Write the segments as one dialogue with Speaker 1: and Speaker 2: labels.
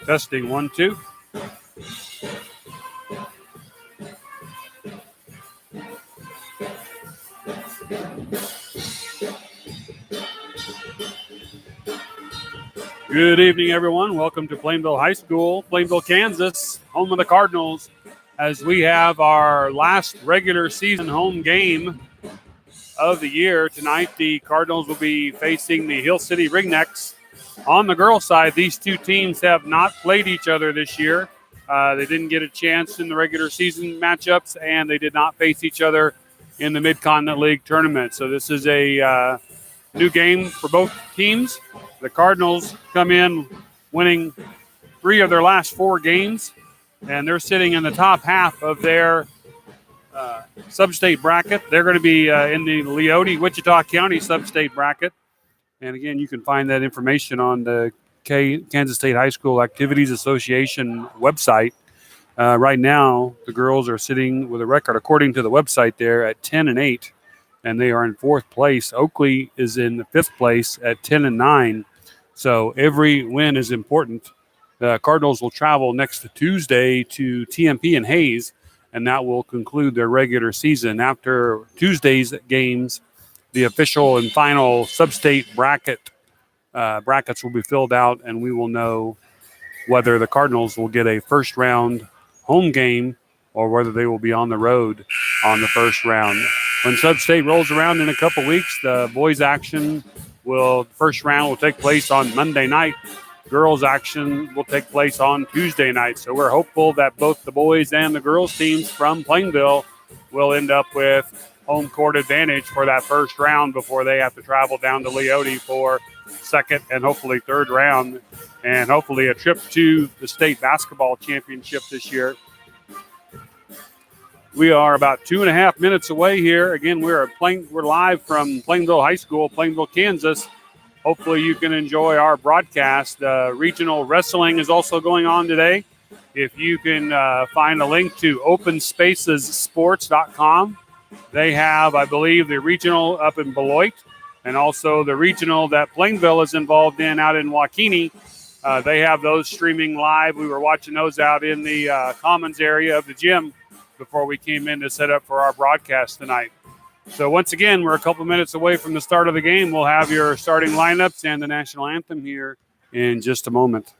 Speaker 1: Testing 1, 2. Good evening, everyone. Welcome to Plainville High School, Plainville, Kansas, home of the Cardinals, as we have our last regular season home game of the year. Tonight, the Cardinals will be facing the Hill City Ringnecks. On the girls' side, these two teams have not played each other this year. They didn't get a chance in the regular season matchups, and they did not face each other in the Mid-Continent League tournament. So this is a new game for both teams. The Cardinals come in winning 3 of their last 4 games, and they're sitting in the top half of their sub-state bracket. They're going to be in the Leoti, Wichita County sub-state bracket. And again, you can find that information on the Kansas State High School Activities Association website. Right now, the girls are sitting with a record, according to the website there, at 10-8, and they are in 4th place. Oakley is in the 5th place at 10-9. So every win is important. The Cardinals will travel next Tuesday to TMP and Hayes, and that will conclude their regular season. After Tuesday's games, the official and final sub-state brackets will be filled out, and we will know whether the Cardinals will get a first-round home game or whether they will be on the road on the first round. When sub-state rolls around in a couple weeks, the boys' action first round will take place on Monday night. Girls' action will take place on Tuesday night. So we're hopeful that both the boys and the girls' teams from Plainville will end up with home court advantage for that first round before they have to travel down to Leoti for second and hopefully third round, and hopefully a trip to the state basketball championship this year. We are about 2.5 minutes away here. Again, we're live from Plainville High School, Plainville, Kansas. Hopefully you can enjoy our broadcast. Regional wrestling is also going on today. If you can find a link to openspacessports.com, they have, I believe, the regional up in Beloit and also the regional that Plainville is involved in out in Waukene. They have those streaming live. We were watching those out in the commons area of the gym before we came in to set up for our broadcast tonight. So once again, we're a couple minutes away from the start of the game. We'll have your starting lineups and the national anthem here in just a moment.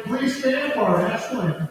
Speaker 2: Please stand for our national anthem.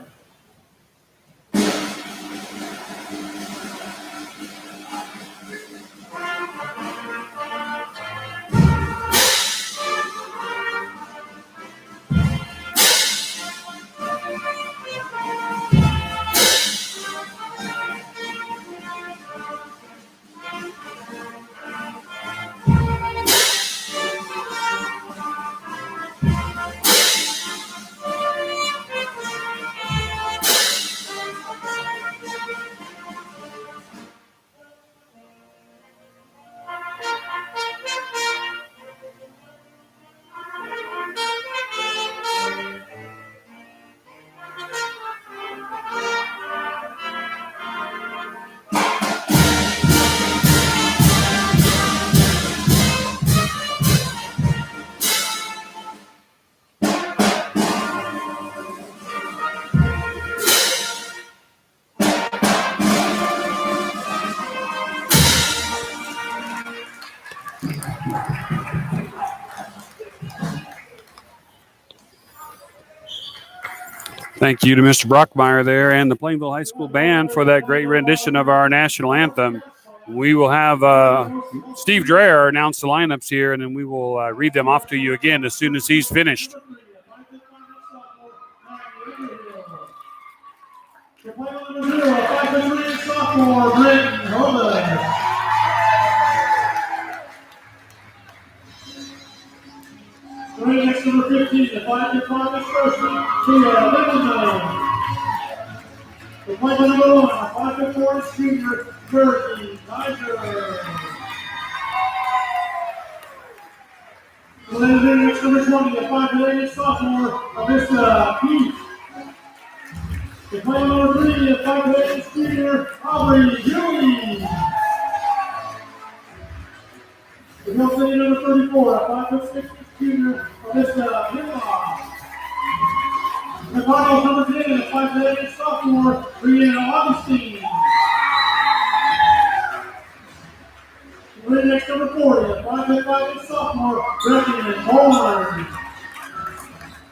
Speaker 1: Thank you to Mr. Brockmeyer there and the Plainville High School Band for that great rendition of our national anthem. We will have Steve Dreher announce the lineups here, and then we will read them off to you again as soon as he's finished.
Speaker 2: Sophomore Britton Hovis. Running next number 15, the 5-year progress freshman, Tia Lindemann. The play by number 1, the 5'4" junior, Bertie Kaiser. Running next number 20, the 5'8" sophomore, Alyssa Peete. The play number 3, the 5'8" junior, Aubrey Dewey. The Hill City number 34, a 5'6" junior, Alyssa Hilla. The Cardinals number 10, a 5'8" sophomore, Brianna Augustine. The next number 40, a 5'5" sophomore, Brecken Horn.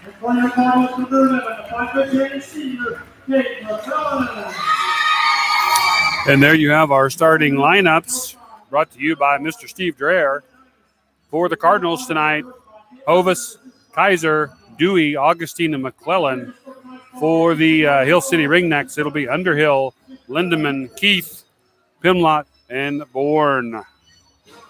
Speaker 2: The player Cardinals number 11, a 5'8" senior, Kate McClellan.
Speaker 1: And there you have our starting lineups, brought to you by Mr. Steve Dreher. For the Cardinals tonight, Hovis, Kaiser, Dewey, Augustine, and McClellan. For the Hill City Ringnecks, it'll be Underhill, Lindemann, Keith, Pimlott, and Bourne.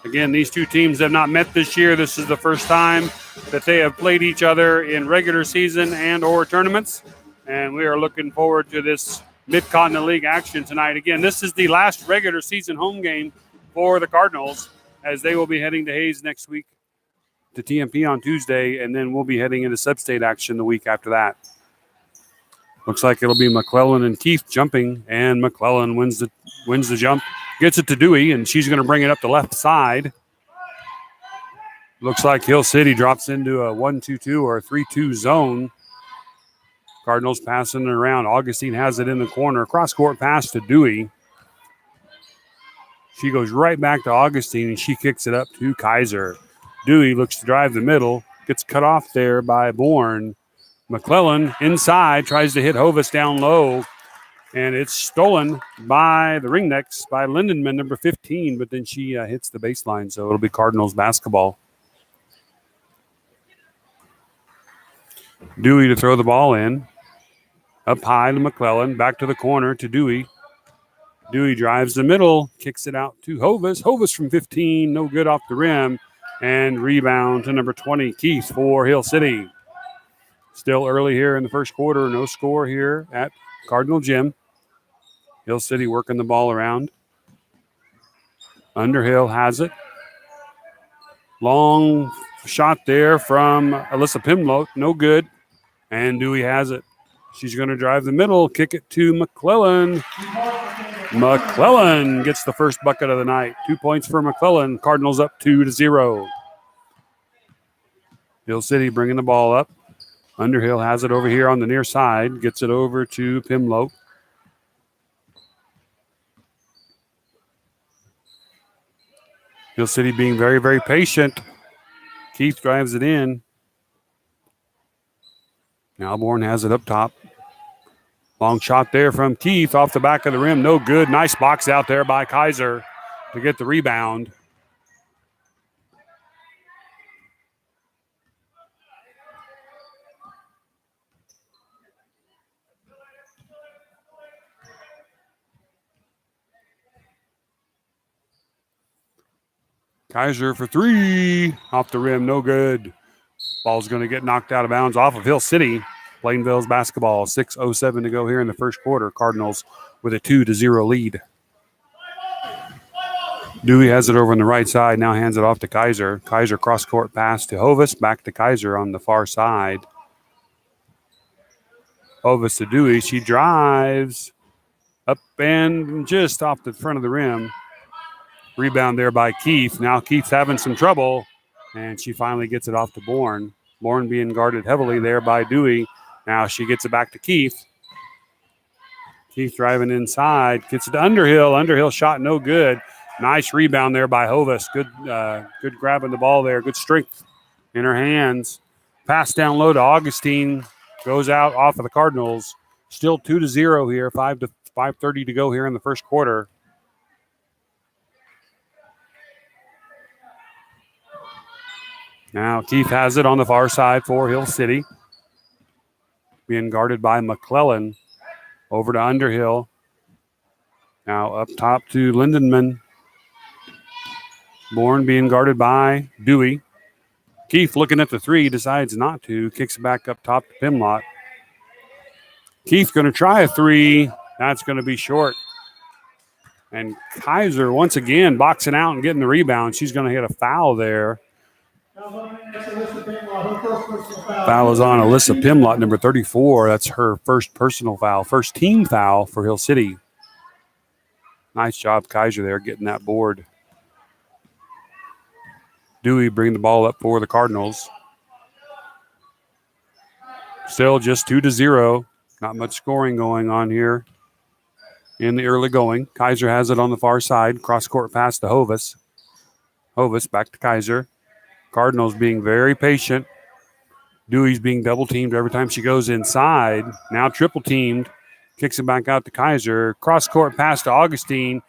Speaker 1: Again, these two teams have not met this year. This is the first time that they have played each other in regular season and or tournaments. And we are looking forward to this Mid-Continent League action tonight. Again, this is the last regular season home game for the Cardinals, as they will be heading to Hayes next week, to TMP on Tuesday, and then we'll be heading into sub-state action the week after that. Looks like it'll be McClellan and Keith jumping, and McClellan wins the jump, gets it to Dewey, and she's going to bring it up the left side. Looks like Hill City drops into a 1-2-2 or a 3-2 zone. Cardinals passing it around. Augustine has it in the corner. Cross-court pass to Dewey. She goes right back to Augustine, and she kicks it up to Kaiser. Dewey looks to drive the middle, gets cut off there by Bourne. McClellan inside tries to hit Hovis down low, and it's stolen by the Ringnecks by Lindemann, number 15, but then she hits the baseline, so it'll be Cardinals basketball. Dewey to throw the ball in. Up high to McClellan, back to the corner to Dewey. Dewey drives the middle, kicks it out to Hovis. Hovis from 15, no good off the rim. And rebound to number 20, Keith for Hill City. Still early here in the first quarter, no score here at Cardinal Gym. Hill City working the ball around. Underhill has it. Long shot there from Alyssa Pimlott, no good. And Dewey has it. She's going to drive the middle, kick it to McClellan. McClellan gets the first bucket of the night. 2 points for McClellan. Cardinals up 2-0. Hill City bringing the ball up. Underhill has it over here on the near side. Gets it over to Pimlott. Hill City being very, very patient. Keith drives it in. Now Bourne has it up top. Long shot there from Keith off the back of the rim. No good. Nice box out there by Kaiser to get the rebound. Kaiser for three. Off the rim. No good. Ball's going to get knocked out of bounds off of Hill City. Plainville's basketball. 6:07 to go here in the first quarter. Cardinals with a 2-0 lead. Dewey has it over on the right side. Now hands it off to Kaiser. Kaiser cross-court pass to Hovis. Back to Kaiser on the far side. Hovis to Dewey. She drives up and just off the front of the rim. Rebound there by Keith. Now Keith's having some trouble, and she finally gets it off to Bourne. Bourne being guarded heavily there by Dewey. Now she gets it back to Keith. Keith driving inside. Gets it to Underhill. Underhill shot no good. Nice rebound there by Hovis. Good grabbing the ball there. Good strength in her hands. Pass down low to Augustine. goes out off of the Cardinals. Still 2-0 here, 5:30 to go here in the first quarter. Now Keith has it on the far side for Hill City. Being guarded by McClellan. Over to Underhill. Now up top to Lindenman. Bourne being guarded by Dewey. Keith looking at the three, decides not to. Kicks it back up top to Pimlott. Keith going to try a three. That's going to be short. And Kaiser once again boxing out and getting the rebound. She's going to hit a foul there. Foul is on Alyssa Pimlott, number 34. That's her first personal foul, first team foul for Hill City. Nice job, Kaiser, there getting that board. Dewey bringing the ball up for the Cardinals. Still just 2-0. Not much scoring going on here in the early going. Kaiser has it on the far side. Cross-court pass to Hovis. Hovis back to Kaiser. Cardinals being very patient. Dewey's being double-teamed every time she goes inside. Now triple-teamed. Kicks it back out to Kaiser. Cross-court pass to Augustine.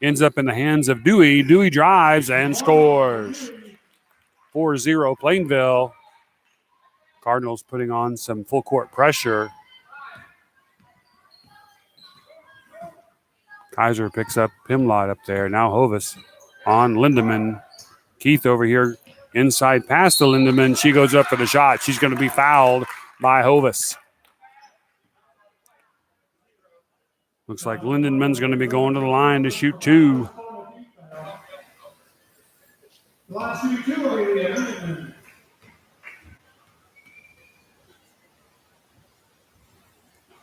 Speaker 1: Ends up in the hands of Dewey. Dewey drives and scores. 4-0 Plainville. Cardinals putting on some full-court pressure. Kaiser picks up Pimlott up there. Now Hovis on Lindemann. Keith over here inside pass to Lindemann. She goes up for the shot. She's going to be fouled by Hovis. Looks like Lindemann's going to be going to the line to shoot two.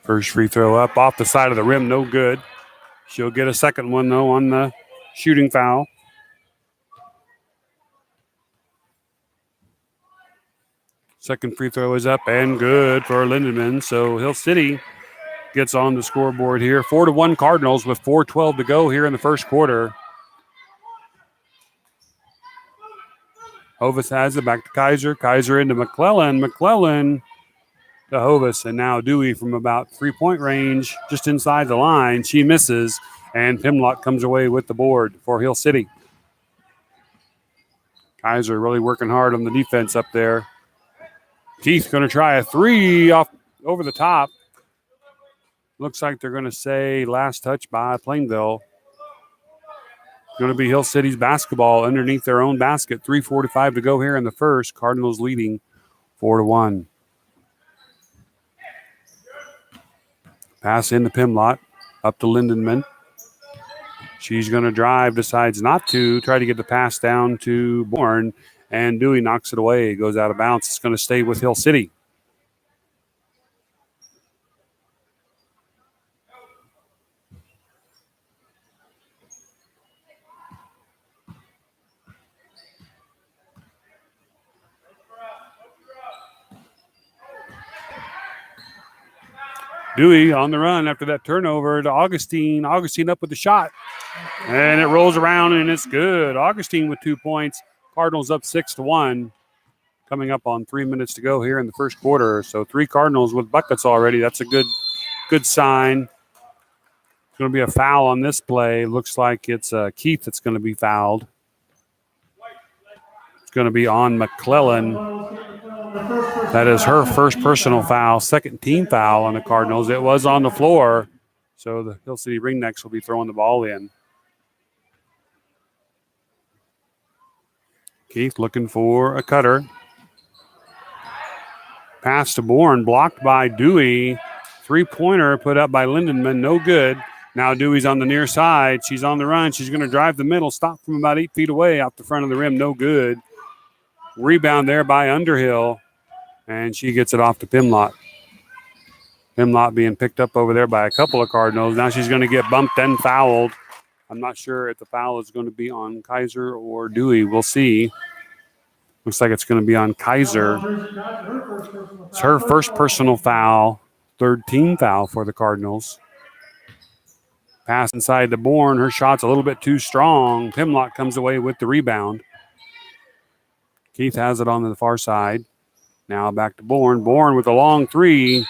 Speaker 1: First free throw up off the side of the rim, no good. She'll get a second one, though, on the shooting foul. Second free throw is up and good for Lindemann. So Hill City gets on the scoreboard here. 4-1 Cardinals with 4:12 to go here in the first quarter. Hovis has it back to Kaiser. Kaiser into McClellan. McClellan to Hovis. And now Dewey from about three-point range, just inside the line. She misses, and Pimlott comes away with the board for Hill City. Kaiser really working hard on the defense up there. Keith going to try a three off over the top. Looks like they're going to say last touch by Plainville. Going to be Hill City's basketball underneath their own basket. 3:45 to go here in the first. Cardinals leading 4-1. Pass into Pimlott. Up to Lindenman. She's going to drive, decides not to. Try to get the pass down to Bourne. And Dewey knocks it away. It goes out of bounds. It's going to stay with Hill City. Dewey on the run after that turnover to Augustine. Augustine up with the shot. And it rolls around, and it's good. Augustine with 2 points. Cardinals up 6-1. Coming up on 3 minutes to go here in the first quarter. So 3 Cardinals with buckets already. That's a good sign. It's going to be a foul on this play. Looks like it's Keith that's going to be fouled. It's going to be on McClellan. That is her first personal foul, second team foul on the Cardinals. It was on the floor, so the Hill City Ringnecks will be throwing the ball in. Keith looking for a cutter. Pass to Bourne, blocked by Dewey. Three-pointer put up by Lindenman, no good. Now Dewey's on the near side. She's on the run. She's going to drive the middle, stop from about 8 feet away off the front of the rim, no good. Rebound there by Underhill, and she gets it off to Pimlott. Pimlott being picked up over there by a couple of Cardinals. Now she's going to get bumped and fouled. I'm not sure if the foul is going to be on Kaiser or Dewey. We'll see. Looks like it's going to be on Kaiser. It's her first personal foul, third team foul for the Cardinals. Pass inside to Bourne. Her shot's a little bit too strong. Pimlott comes away with the rebound. Keith has it on the far side. Now back to Bourne. Bourne with a long three.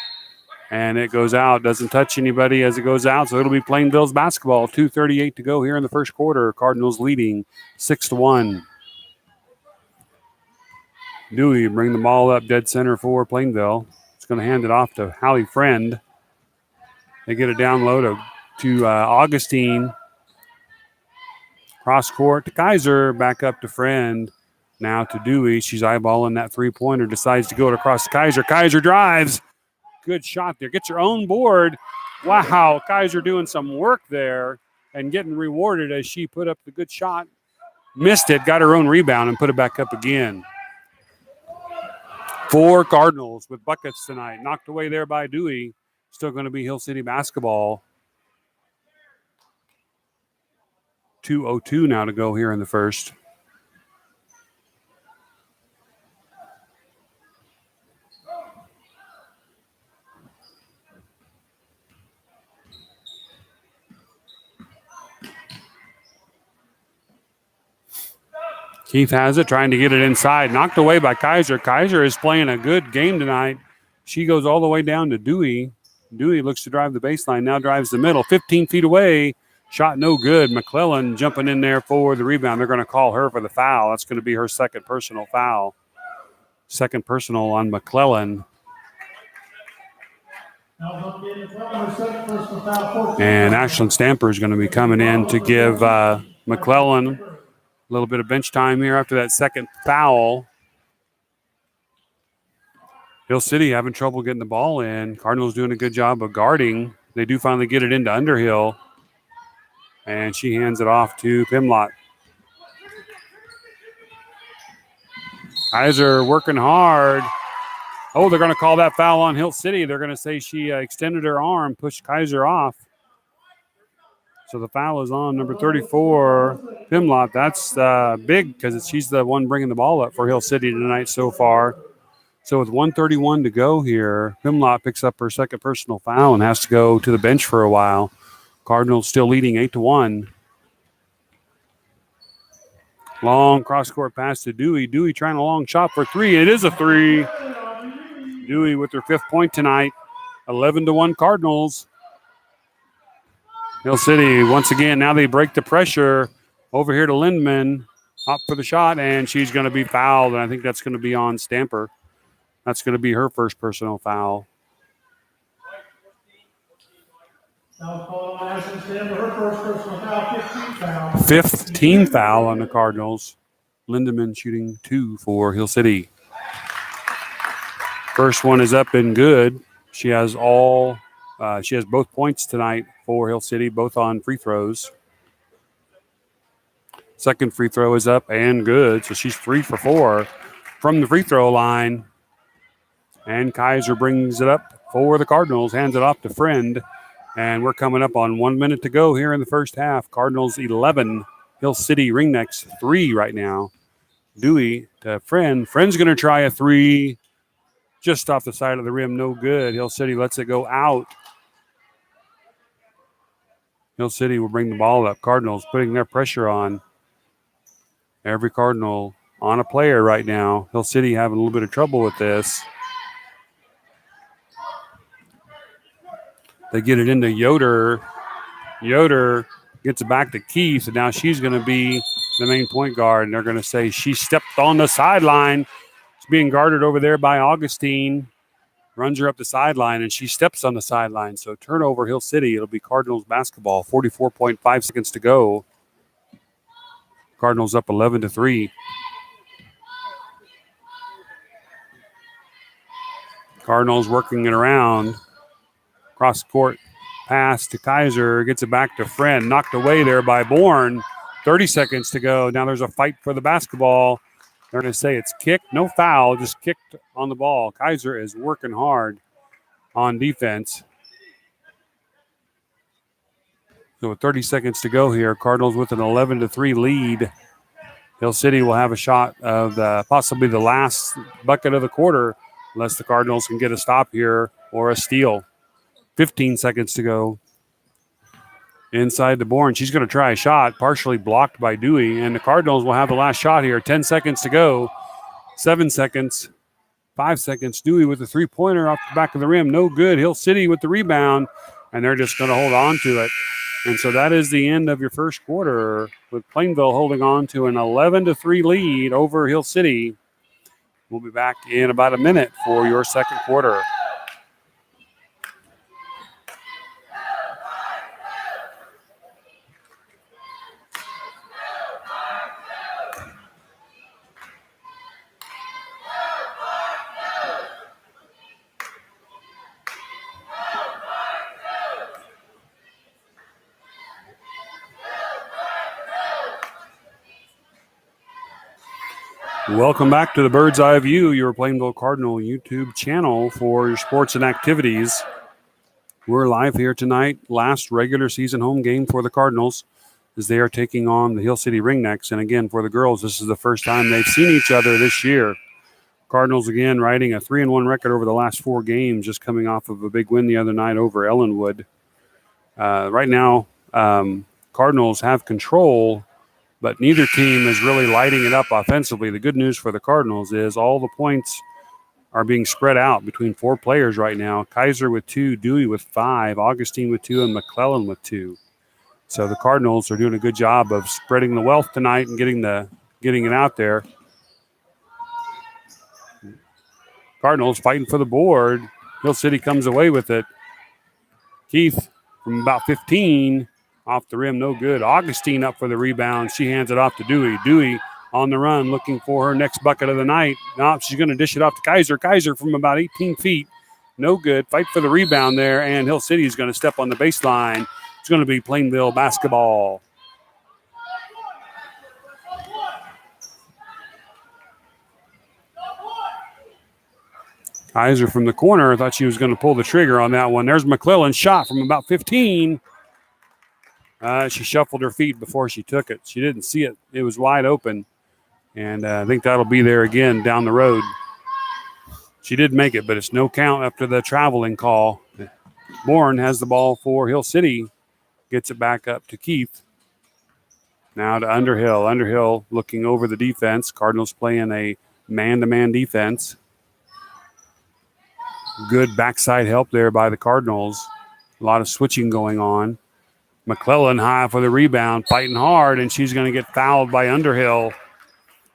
Speaker 1: And it goes out. Doesn't touch anybody as it goes out. So it'll be Plainville's basketball. 2:38 to go here in the first quarter. Cardinals leading 6-1. Dewey bring the ball up dead center for Plainville. It's going to hand it off to Hallie Friend. They get it down low to Augustine. Cross court to Kaiser. Back up to Friend. Now to Dewey. She's eyeballing that three-pointer. Decides to go it across to Kaiser. Kaiser drives. Good shot there. Gets her own board. Wow, Kaiser doing some work there and getting rewarded as she put up the good shot. Missed it, got her own rebound, and put it back up again. 4 Cardinals with buckets tonight. Knocked away there by Dewey. Still going to be Hill City basketball. 2:02 now to go here in the first. Keith has it, trying to get it inside. Knocked away by Kaiser. Kaiser is playing a good game tonight. She goes all the way down to Dewey. Dewey looks to drive the baseline, now drives the middle. 15 feet away. Shot no good. McClellan jumping in there for the rebound. They're going to call her for the foul. That's going to be her second personal foul. Second personal on McClellan. And Ashlyn Stamper is going to be coming in to give McClellan a little bit of bench time here after that second foul. Hill City having trouble getting the ball in. Cardinals doing a good job of guarding. They do finally get it into Underhill. And she hands it off to Pimlott. Kaiser working hard. Oh, they're going to call that foul on Hill City. They're going to say she extended her arm, pushed Kaiser off. So the foul is on number 34, Pimlott. That's big because she's the one bringing the ball up for Hill City tonight so far. So with 1:31 to go here, Pimlott picks up her second personal foul and has to go to the bench for a while. Cardinals still leading 8-1. Long cross-court pass to Dewey. Dewey trying a long shot for three. It is a three. Dewey with her 5th point tonight. 11-1 Cardinals. Hill City, once again, now they break the pressure. Over here to Lindman. Up for the shot, and she's going to be fouled, and I think that's going to be on Stamper. That's going to be her first personal foul. 15th foul on the Cardinals. Lindemann shooting 2 for Hill City. First one is up and good. She has both points tonight for Hill City, both on free throws. Second free throw is up and good, so she's 3 for 4 from the free throw line. And Kaiser brings it up for the Cardinals, hands it off to Friend. And we're coming up on 1 minute to go here in the first half. Cardinals 11, Hill City Ringnecks 3 right now. Dewey to Friend. Friend's going to try a 3 just off the side of the rim. No good. Hill City lets it go out. Hill City will bring the ball up. Cardinals putting their pressure on. Every Cardinal on a player right now. Hill City having a little bit of trouble with this. They get it into Yoder. Yoder gets it back to Keith, and now she's going to be the main point guard, and they're going to say she stepped on the sideline. It's being guarded over there by Augustine. Runs her up the sideline, and she steps on the sideline. So turnover, Hill City. It'll be Cardinals basketball. 44.5 seconds to go. Cardinals up 11-3. Cardinals working it around. Cross court pass to Kaiser. Gets it back to Friend. Knocked away there by Bourne. 30 seconds to go. Now there's a fight for the basketball. They're going to say it's kicked. No foul, just kicked on the ball. Kaiser is working hard on defense. So with 30 seconds to go here, Cardinals with an 11-3 lead. Hill City will have a shot of possibly the last bucket of the quarter unless the Cardinals can get a stop here or a steal. 15 seconds to go. Inside to Bourne. She's going to try a shot, partially blocked by Dewey, and the Cardinals will have the last shot here. 10 seconds to go. 7 seconds. 5 seconds. Dewey with the three-pointer off the back of the rim. No good. Hill City with the rebound, and they're just going to hold on to it. And so that is the end of your first quarter, with Plainville holding on to an 11-3 lead over Hill City. We'll be back in about a minute for your second quarter. Welcome back to the Bird's Eye View, your Plainville Cardinal YouTube channel for your sports and activities. We're live here tonight, last regular season home game for the Cardinals, as they are taking on the Hill City Ringnecks. And again, for the girls, this is the first time they've seen each other this year. Cardinals, again, riding a 3-1 record over the last 4 games, just coming off of a big win the other night over Ellenwood. Right now, Cardinals have control, but neither team is really lighting it up offensively. The good news for the Cardinals is all the points are being spread out between 4 players right now. Kaiser with 2, Dewey with 5, Augustine with 2, and McClellan with 2. So the Cardinals are doing a good job of spreading the wealth tonight and getting it out there. Cardinals fighting for the board. Hill City comes away with it. Keith from about 15. Off the rim, no good. Augustine up for the rebound. She hands it off to Dewey. Dewey on the run, looking for her next bucket of the night. No, she's going to dish it off to Kaiser. Kaiser from about 18 feet. No good. Fight for the rebound there, and Hill City is going to step on the baseline. It's going to be Plainville basketball. Kaiser from the corner. I thought she was going to pull the trigger on that one. There's McClellan's shot from about 15. She shuffled her feet before she took it. She didn't see it. It was wide open. And I think that'll be there again down the road. She did make it, but it's no count after the traveling call. Bourne has the ball for Hill City. Gets it back up to Keith. Now to Underhill. Underhill looking over the defense. Cardinals playing a man-to-man defense. Good backside help there by the Cardinals. A lot of switching going on. McClellan high for the rebound, fighting hard, and she's going to get fouled by Underhill.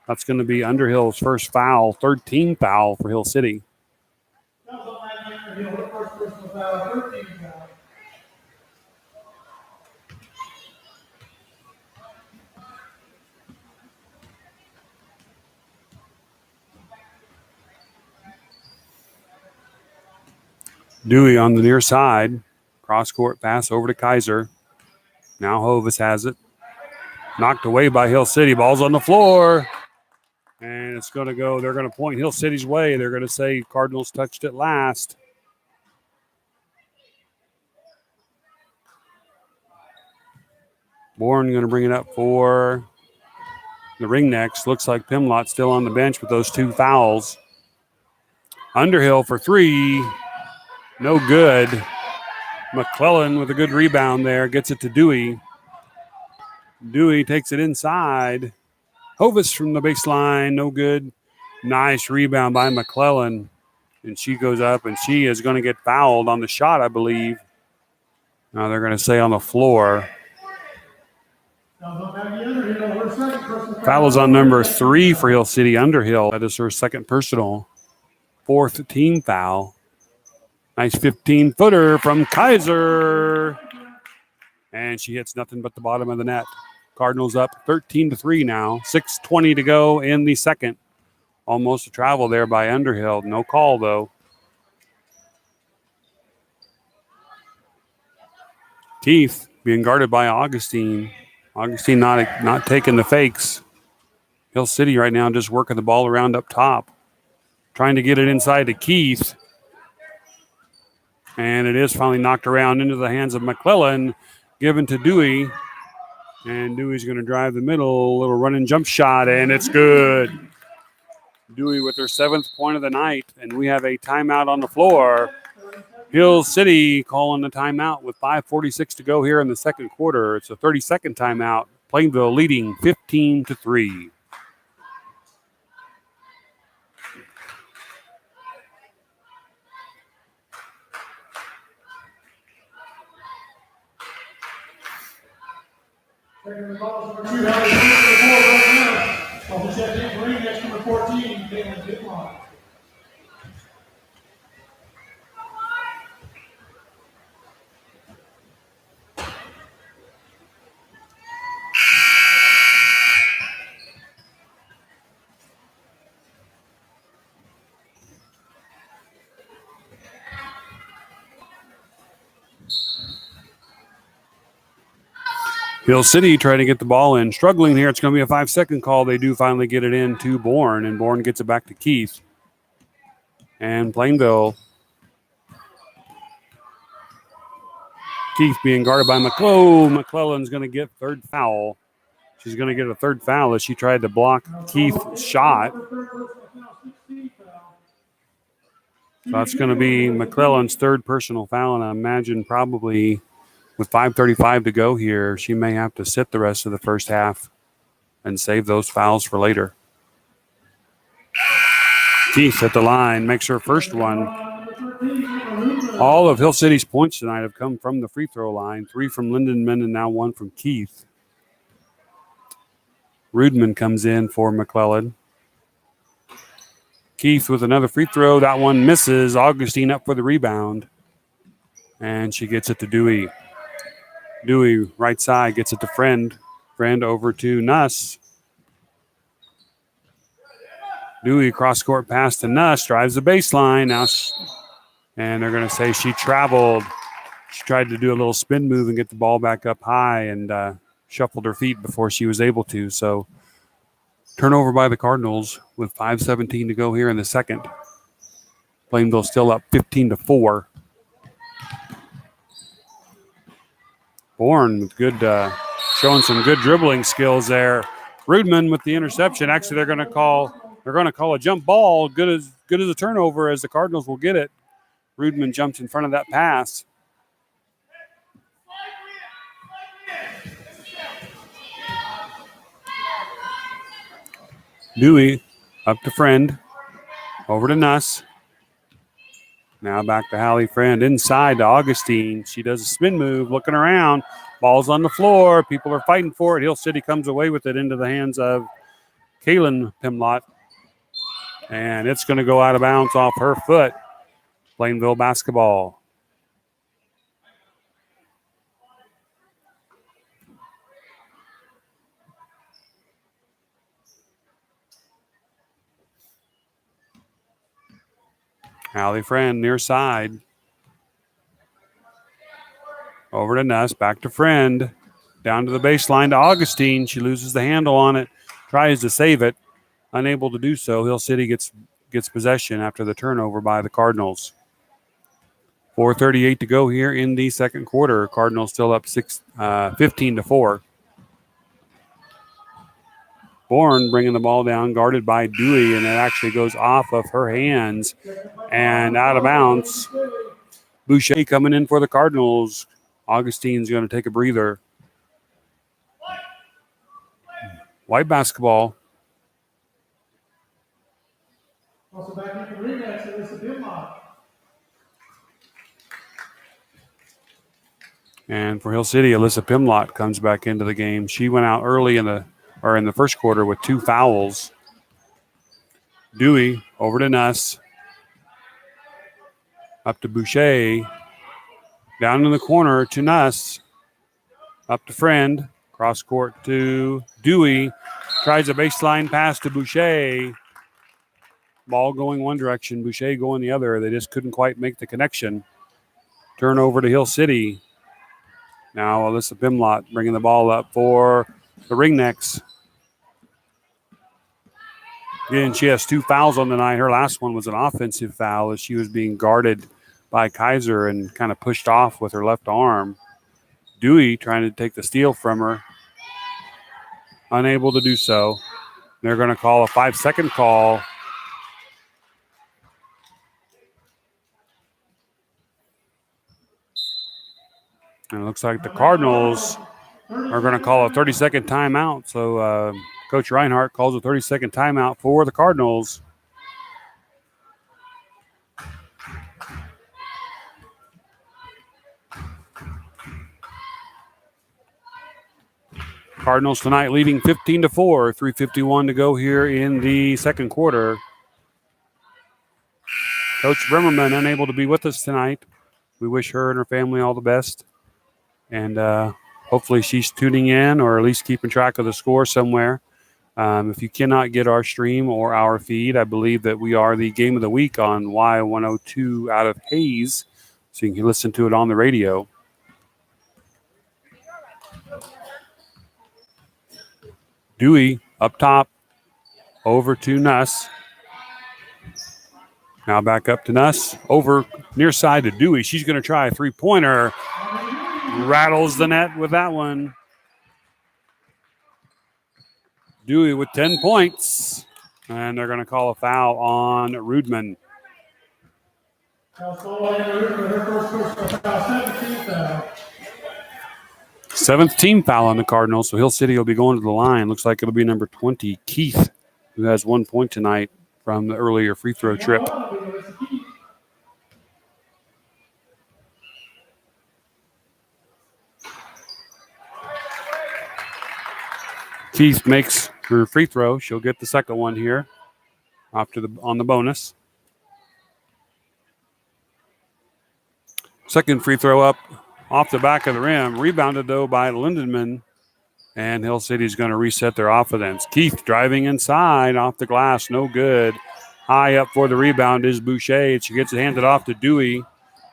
Speaker 1: That's going to be Underhill's first foul, 13th foul for Hill City. Dewey on the near side. Cross-court pass over to Kaiser. Now Hovis has it. Knocked away by Hill City. Ball's on the floor. And it's going to go. They're going to point Hill City's way. They're going to say Cardinals touched it last. Bourne going to bring it up for the Ringnecks. Looks like Pimlott still on the bench with those 2 fouls. Underhill for 3. No good. McClellan with a good rebound there. Gets it to Dewey. Dewey takes it inside. Hovis from the baseline. No good. Nice rebound by McClellan. And she goes up, and she is going to get fouled on the shot, I believe. Now they're going to say on the floor. Foul is on number 3 for Hill City, Underhill. That is her second personal. 4th team foul. Nice 15-footer from Kaiser. And she hits nothing but the bottom of the net. Cardinals up 13-3 now. 6:20 to go in the second. Almost a travel there by Underhill. No call, though. Keith being guarded by Augustine. Augustine not taking the fakes. Hill City right now just working the ball around up top. Trying to get it inside to Keith. And it is finally knocked around into the hands of McClellan, given to Dewey. And Dewey's going to drive the middle, little run and jump shot, and it's good. Dewey with her 7th point of the night, and we have a timeout on the floor. Hill City calling the timeout with 5:46 to go here in the second quarter. It's a 30-second timeout. Plainville leading 15-3.
Speaker 2: Taking the ball number 2, Hallie Smith to the board right now. Off the check in, green, that's number 14, Caitlin Pitlock.
Speaker 1: Hill City trying to get the ball in. Struggling here. It's going to be a 5-second call. They do finally get it in to Bourne, and Bourne gets it back to Keith. And Plainville. Keith being guarded by McClellan's going to get third foul. She's going to get a third foul as she tried to block Keith's shot. So that's going to be McClellan's third personal foul, and I imagine probably with 5:35 to go here, she may have to sit the rest of the first half and save those fouls for later. Keith at the line makes her first one. All of Hill City's points tonight have come from the free throw line. 3 from Lindenman and now 1 from Keith. Rudman comes in for McClellan. Keith with another free throw. That one misses. Augustine up for the rebound. And she gets it to Dewey. Dewey, right side, gets it to Friend. Friend over to Nuss. Dewey cross-court pass to Nuss. Drives the baseline. Now, and they're going to say she traveled. She tried to do a little spin move and get the ball back up high and shuffled her feet before she was able to. So, turnover by the Cardinals with 5:17 to go here in the second. Plainville still up 15-4. Bourne with good, showing some good dribbling skills there. Rudman with the interception. Actually, they're going to call a jump ball. Good as a turnover as the Cardinals will get it. Rudman jumps in front of that pass. Dewey up to Friend. Over to Nuss. Now back to Hallie Friend. Inside to Augustine. She does a spin move, looking around. Ball's on the floor. People are fighting for it. Hill City comes away with it into the hands of Kaylin Pimlott. And it's going to go out of bounds off her foot. Plainville basketball. Hallie Friend near side. Over to Nuss, back to Friend. Down to the baseline to Augustine. She loses the handle on it. Tries to save it. Unable to do so. Hill City gets possession after the turnover by the Cardinals. 4:38 to go here in the second quarter. Cardinals still up 15-4. Bourne bringing the ball down, guarded by Dewey, and it actually goes off of her hands and out of bounds. Boucher coming in for the Cardinals. Augustine's going to take a breather. White basketball.
Speaker 2: Also back in the ring, that's Alyssa Pimlock.
Speaker 1: And for Hill City, Alyssa Pimlott comes back into the game. She went out early in the first quarter with 2 fouls. Dewey over to Nuss. Up to Boucher. Down in the corner to Nuss. Up to Friend. Cross court to Dewey. Tries a baseline pass to Boucher. Ball going one direction, Boucher going the other. They just couldn't quite make the connection. Turnover to Hill City. Now Alyssa Pimlott bringing the ball up for the Ringnecks. Again, she has 2 fouls on the night. Her last one was an offensive foul as she was being guarded by Kaiser and kind of pushed off with her left arm. Dewey trying to take the steal from her. Unable to do so. They're going to call a 5-second call. And it looks like the Cardinals are going to call a 30-second timeout. So Coach Reinhardt calls a 30-second timeout for the Cardinals. Cardinals tonight leading 15-4, 3:51 to go here in the second quarter. Coach Brimmerman unable to be with us tonight. We wish her and her family all the best. And hopefully she's tuning in or at least keeping track of the score somewhere. If you cannot get our stream or our feed, I believe that we are the game of the week on Y102 out of Hayes. So you can listen to it on the radio. Dewey up top, over to Nuss. Now back up to Nuss, over near side to Dewey. She's going to try a three-pointer. Rattles the net with that one. Dewey with 10 points. And they're going to call a foul on Rudman. Seventh team foul on the Cardinals, so Hill City will be going to the line. Looks like it'll be number 20, Keith, who has 1 point tonight from the earlier free throw trip. Keith makes her free throw. She'll get the second one here on the bonus. Second free throw up off the back of the rim. Rebounded, though, by Lindenman. And Hill City's going to reset their offense. Keith driving inside off the glass. No good. High up for the rebound is Boucher. She gets it handed off to Dewey.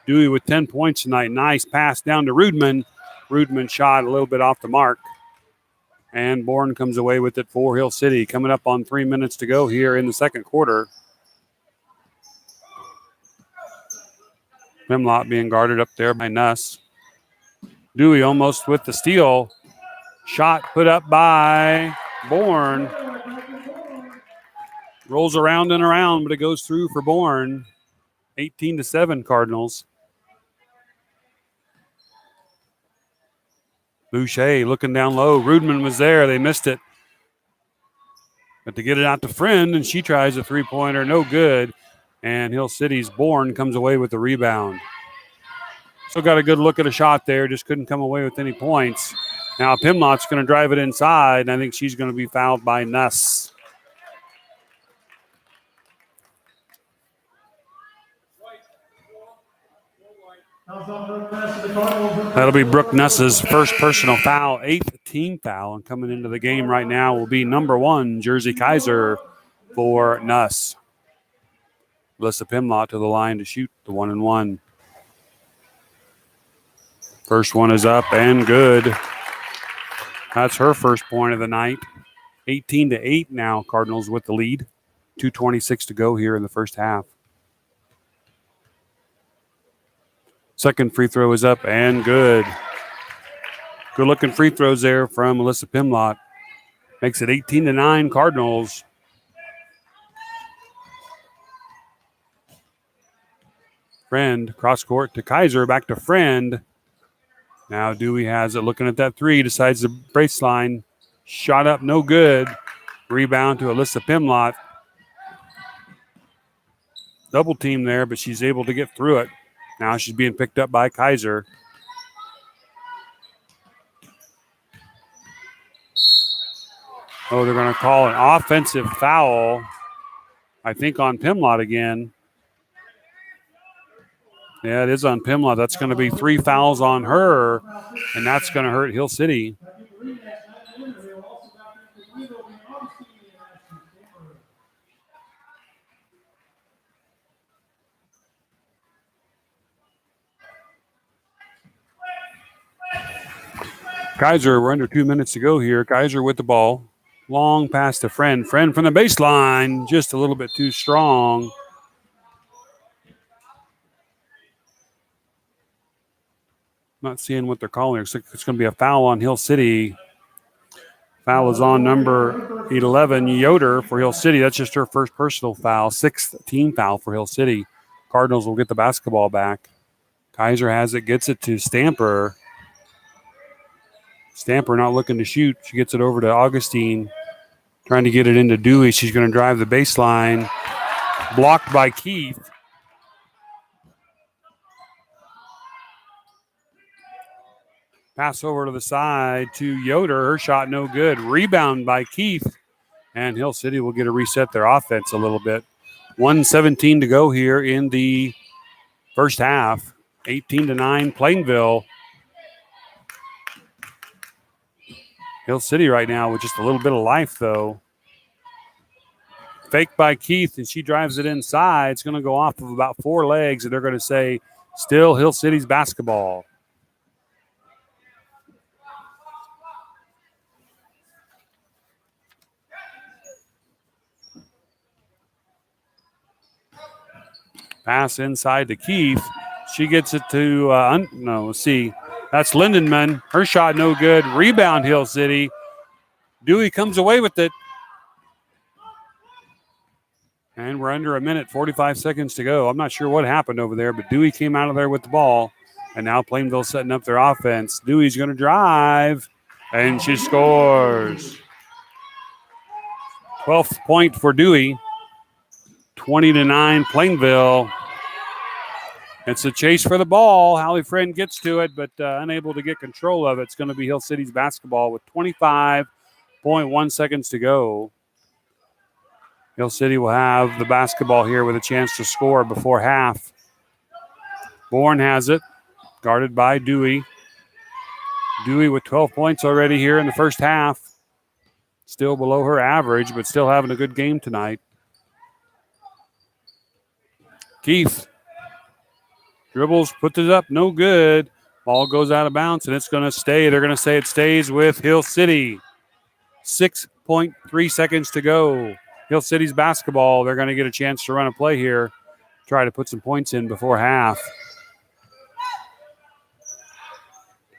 Speaker 1: Dewey with 10 points tonight. Nice pass down to Rudman. Rudman shot a little bit off the mark. And Bourne comes away with it for Hill City. Coming up on 3 minutes to go here in the second quarter. Memlot being guarded up there by Nuss. Dewey almost with the steal. Shot put up by Bourne. Rolls around and around, but it goes through for Bourne. 18-7 Cardinals. Boucher looking down low. Rudman was there. They missed it. But to get it out to Friend, and she tries a three-pointer. No good. And Hill City's Bourne comes away with the rebound. Still got a good look at a shot there. Just couldn't come away with any points. Now Pimlott's going to drive it inside, and I think she's going to be fouled by Nuss. That'll be Brooke Nuss's first personal foul, 8th team foul. And coming into the game right now will be number 1, Jersey Kaiser for Nuss. Alyssa Pimlott to the line to shoot the 1-and-1. First one is up and good. That's her first point of the night. 18-8 now, Cardinals with the lead. 2:26 to go here in the first half. Second free throw is up and good. Good looking free throws there from Alyssa Pimlott. Makes it 18-9 Cardinals. Friend, cross court to Kaiser, back to Friend. Now Dewey has it, looking at that three, decides the baseline. Shot up, no good. Rebound to Alyssa Pimlott. Double team there, but she's able to get through it. Now she's being picked up by Kaiser. Oh, they're going to call an offensive foul, I think, on Pimlott again. Yeah, it is on Pimlott. That's going to be 3 fouls on her, and that's going to hurt Hill City. Kaiser, we're under 2 minutes to go here. Kaiser with the ball. Long pass to Friend. Friend from the baseline, just a little bit too strong. Not seeing what they're calling. It's going to be a foul on Hill City. Foul is on number 11, Yoder, for Hill City. That's just her first personal foul. 6th team foul for Hill City. Cardinals will get the basketball back. Kaiser has it, gets it to Stamper. Stamper not looking to shoot. She gets it over to Augustine. Trying to get it into Dewey. She's going to drive the baseline. Blocked by Keith. Pass over to the side to Yoder. Her shot no good. Rebound by Keith. And Hill City will get to reset their offense a little bit. 1:17 to go here in the first half. 18-9 Plainville. Hill City right now with just a little bit of life, though. Fake by Keith, and she drives it inside. It's going to go off of about 4 legs, and they're going to say, still Hill City's basketball. Pass inside to Keith. She gets it to, let's see. That's Lindenman. Her shot no good. Rebound, Hill City. Dewey comes away with it. And we're under a minute, 45 seconds to go. I'm not sure what happened over there, but Dewey came out of there with the ball. And now Plainville setting up their offense. Dewey's going to drive, and she scores. 12th point for Dewey. 20-9 Plainville. It's a chase for the ball. Hallie Friend gets to it, but unable to get control of it. It's going to be Hill City's basketball with 25.1 seconds to go. Hill City will have the basketball here with a chance to score before half. Bourne has it, guarded by Dewey. Dewey with 12 points already here in the first half. Still below her average, but still having a good game tonight. Keith dribbles, puts it up, no good. Ball goes out of bounds, and it's going to stay. They're going to say it stays with Hill City. 6.3 seconds to go. Hill City's basketball. They're going to get a chance to run a play here, try to put some points in before half.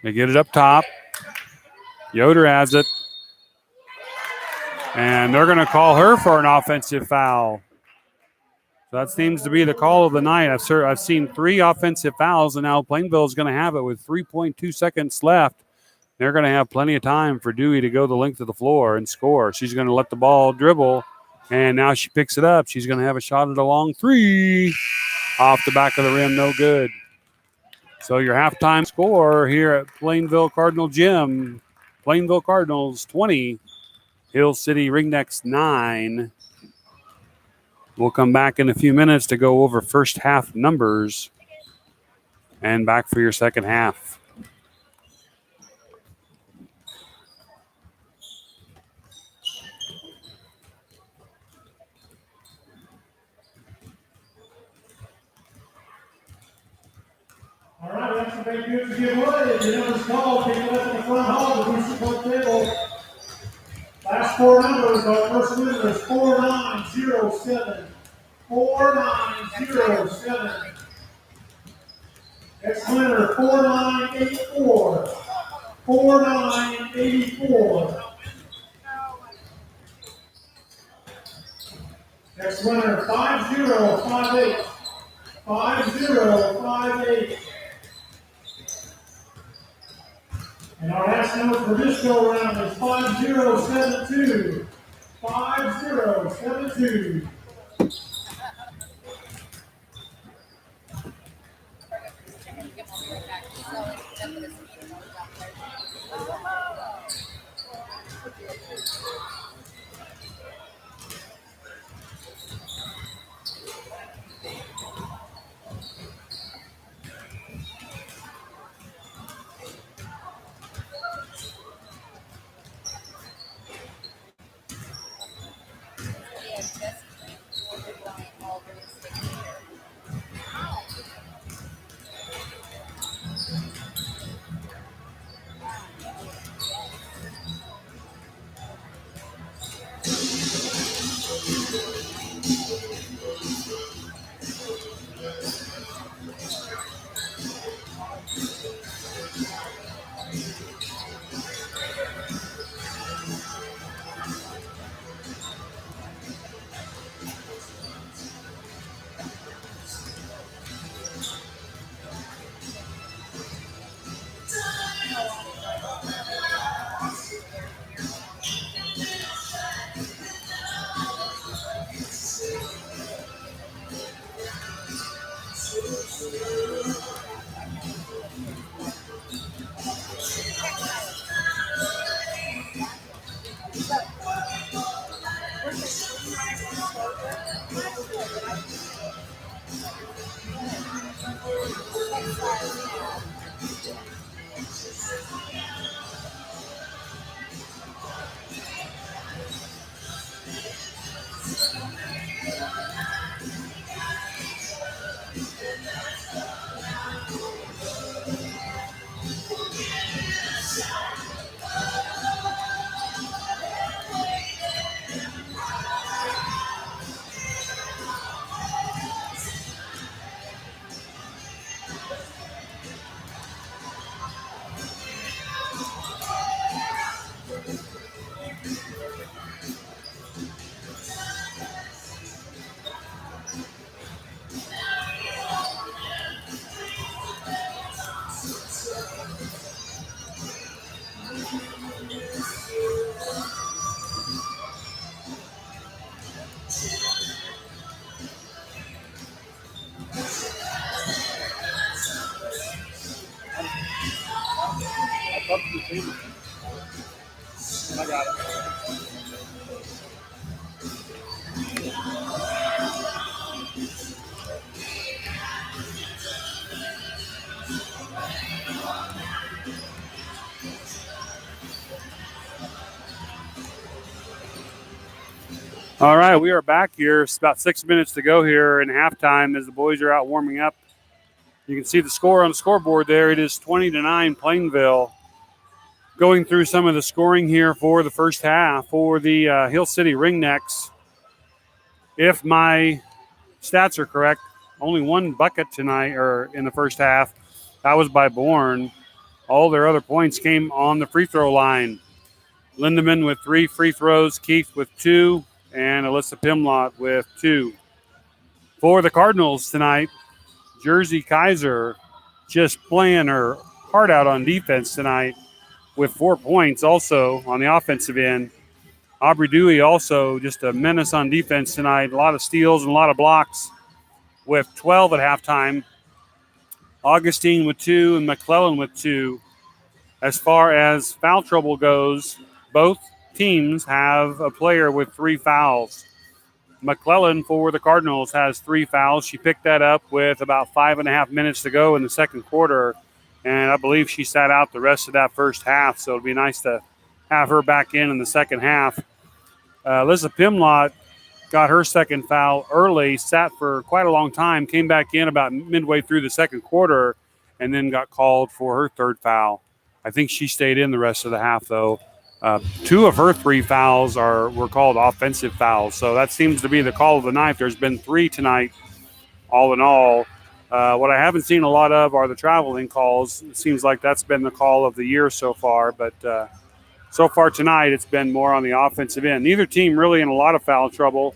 Speaker 1: They get it up top. Yoder has it. And they're going to call her for an offensive foul. So that seems to be the call of the night. I've seen 3 offensive fouls, and now Plainville is going to have it with 3.2 seconds left. They're going to have plenty of time for Dewey to go the length of the floor and score. She's going to let the ball dribble, and now she picks it up. She's going to have a shot at a long 3. Off the back of the rim, no good. So your halftime score here at Plainville Cardinal Gym, Plainville Cardinals 20, Hill City Ringnecks 9. We'll come back in a few minutes to go over first half numbers and back for your second half.
Speaker 2: All right, that's some big good to give away. The numbers called, take it up in the front hall, the booster point table. Last 4 numbers, our first winner is 4907. 4907. Next winner, 4984. 4984. Next winner, 5058. 5058. And our last number for this go round is 5072. 5072.
Speaker 1: I got it. All right, we are back here. It's about 6 minutes to go here in halftime as the boys are out warming up. You can see the score on the scoreboard there. It is 20-9 Plainville. Going through some of the scoring here for the first half for the Hill City Ringnecks. If my stats are correct, only one bucket tonight or in the first half. That was by Bourne. All their other points came on the free throw line. Lindemann with 3 free throws, Keith with 2, and Alyssa Pimlott with 2. For the Cardinals tonight, Jersey Kaiser just playing her heart out on defense tonight with 4 points also on the offensive end. Aubrey Dewey also just a menace on defense tonight. A lot of steals and a lot of blocks with 12 at halftime. Augustine with 2 and McClellan with 2. As far as foul trouble goes, both teams have a player with 3 fouls. McClellan for the Cardinals has 3 fouls. She picked that up with about 5.5 minutes to go in the second quarter, and I believe she sat out the rest of that first half, so it'd be nice to have her back in the second half. Alyssa Pimlott got her second foul early, sat for quite a long time, came back in about midway through the second quarter, and then got called for her third foul. I think she stayed in the rest of the half, though. 2 of her 3 fouls were called offensive fouls, so that seems to be the call of the night. There's been 3 tonight, all in all. What I haven't seen a lot of are the traveling calls. It seems like that's been the call of the year so far, but so far tonight it's been more on the offensive end. Neither team really in a lot of foul trouble.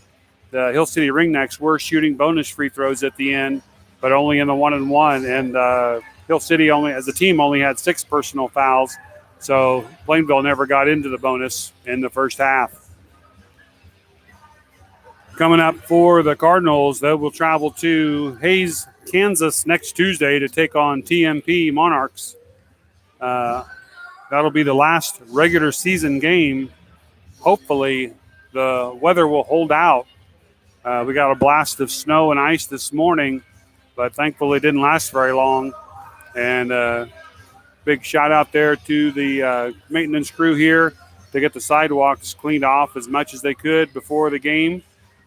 Speaker 1: The Hill City Ringnecks were shooting bonus free throws at the end, but only in the 1-and-1, and Hill City only, as a team, only had 6 personal fouls. So Plainville never got into the bonus in the first half. Coming up for the Cardinals, they will travel to Hayes, Kansas next Tuesday to take on TMP Monarchs. That'll be the last regular season game. Hopefully the weather will hold out. We got a blast of snow and ice this morning, but thankfully it didn't last very long. And big shout out there to the maintenance crew here to get the sidewalks cleaned off as much as they could before the game.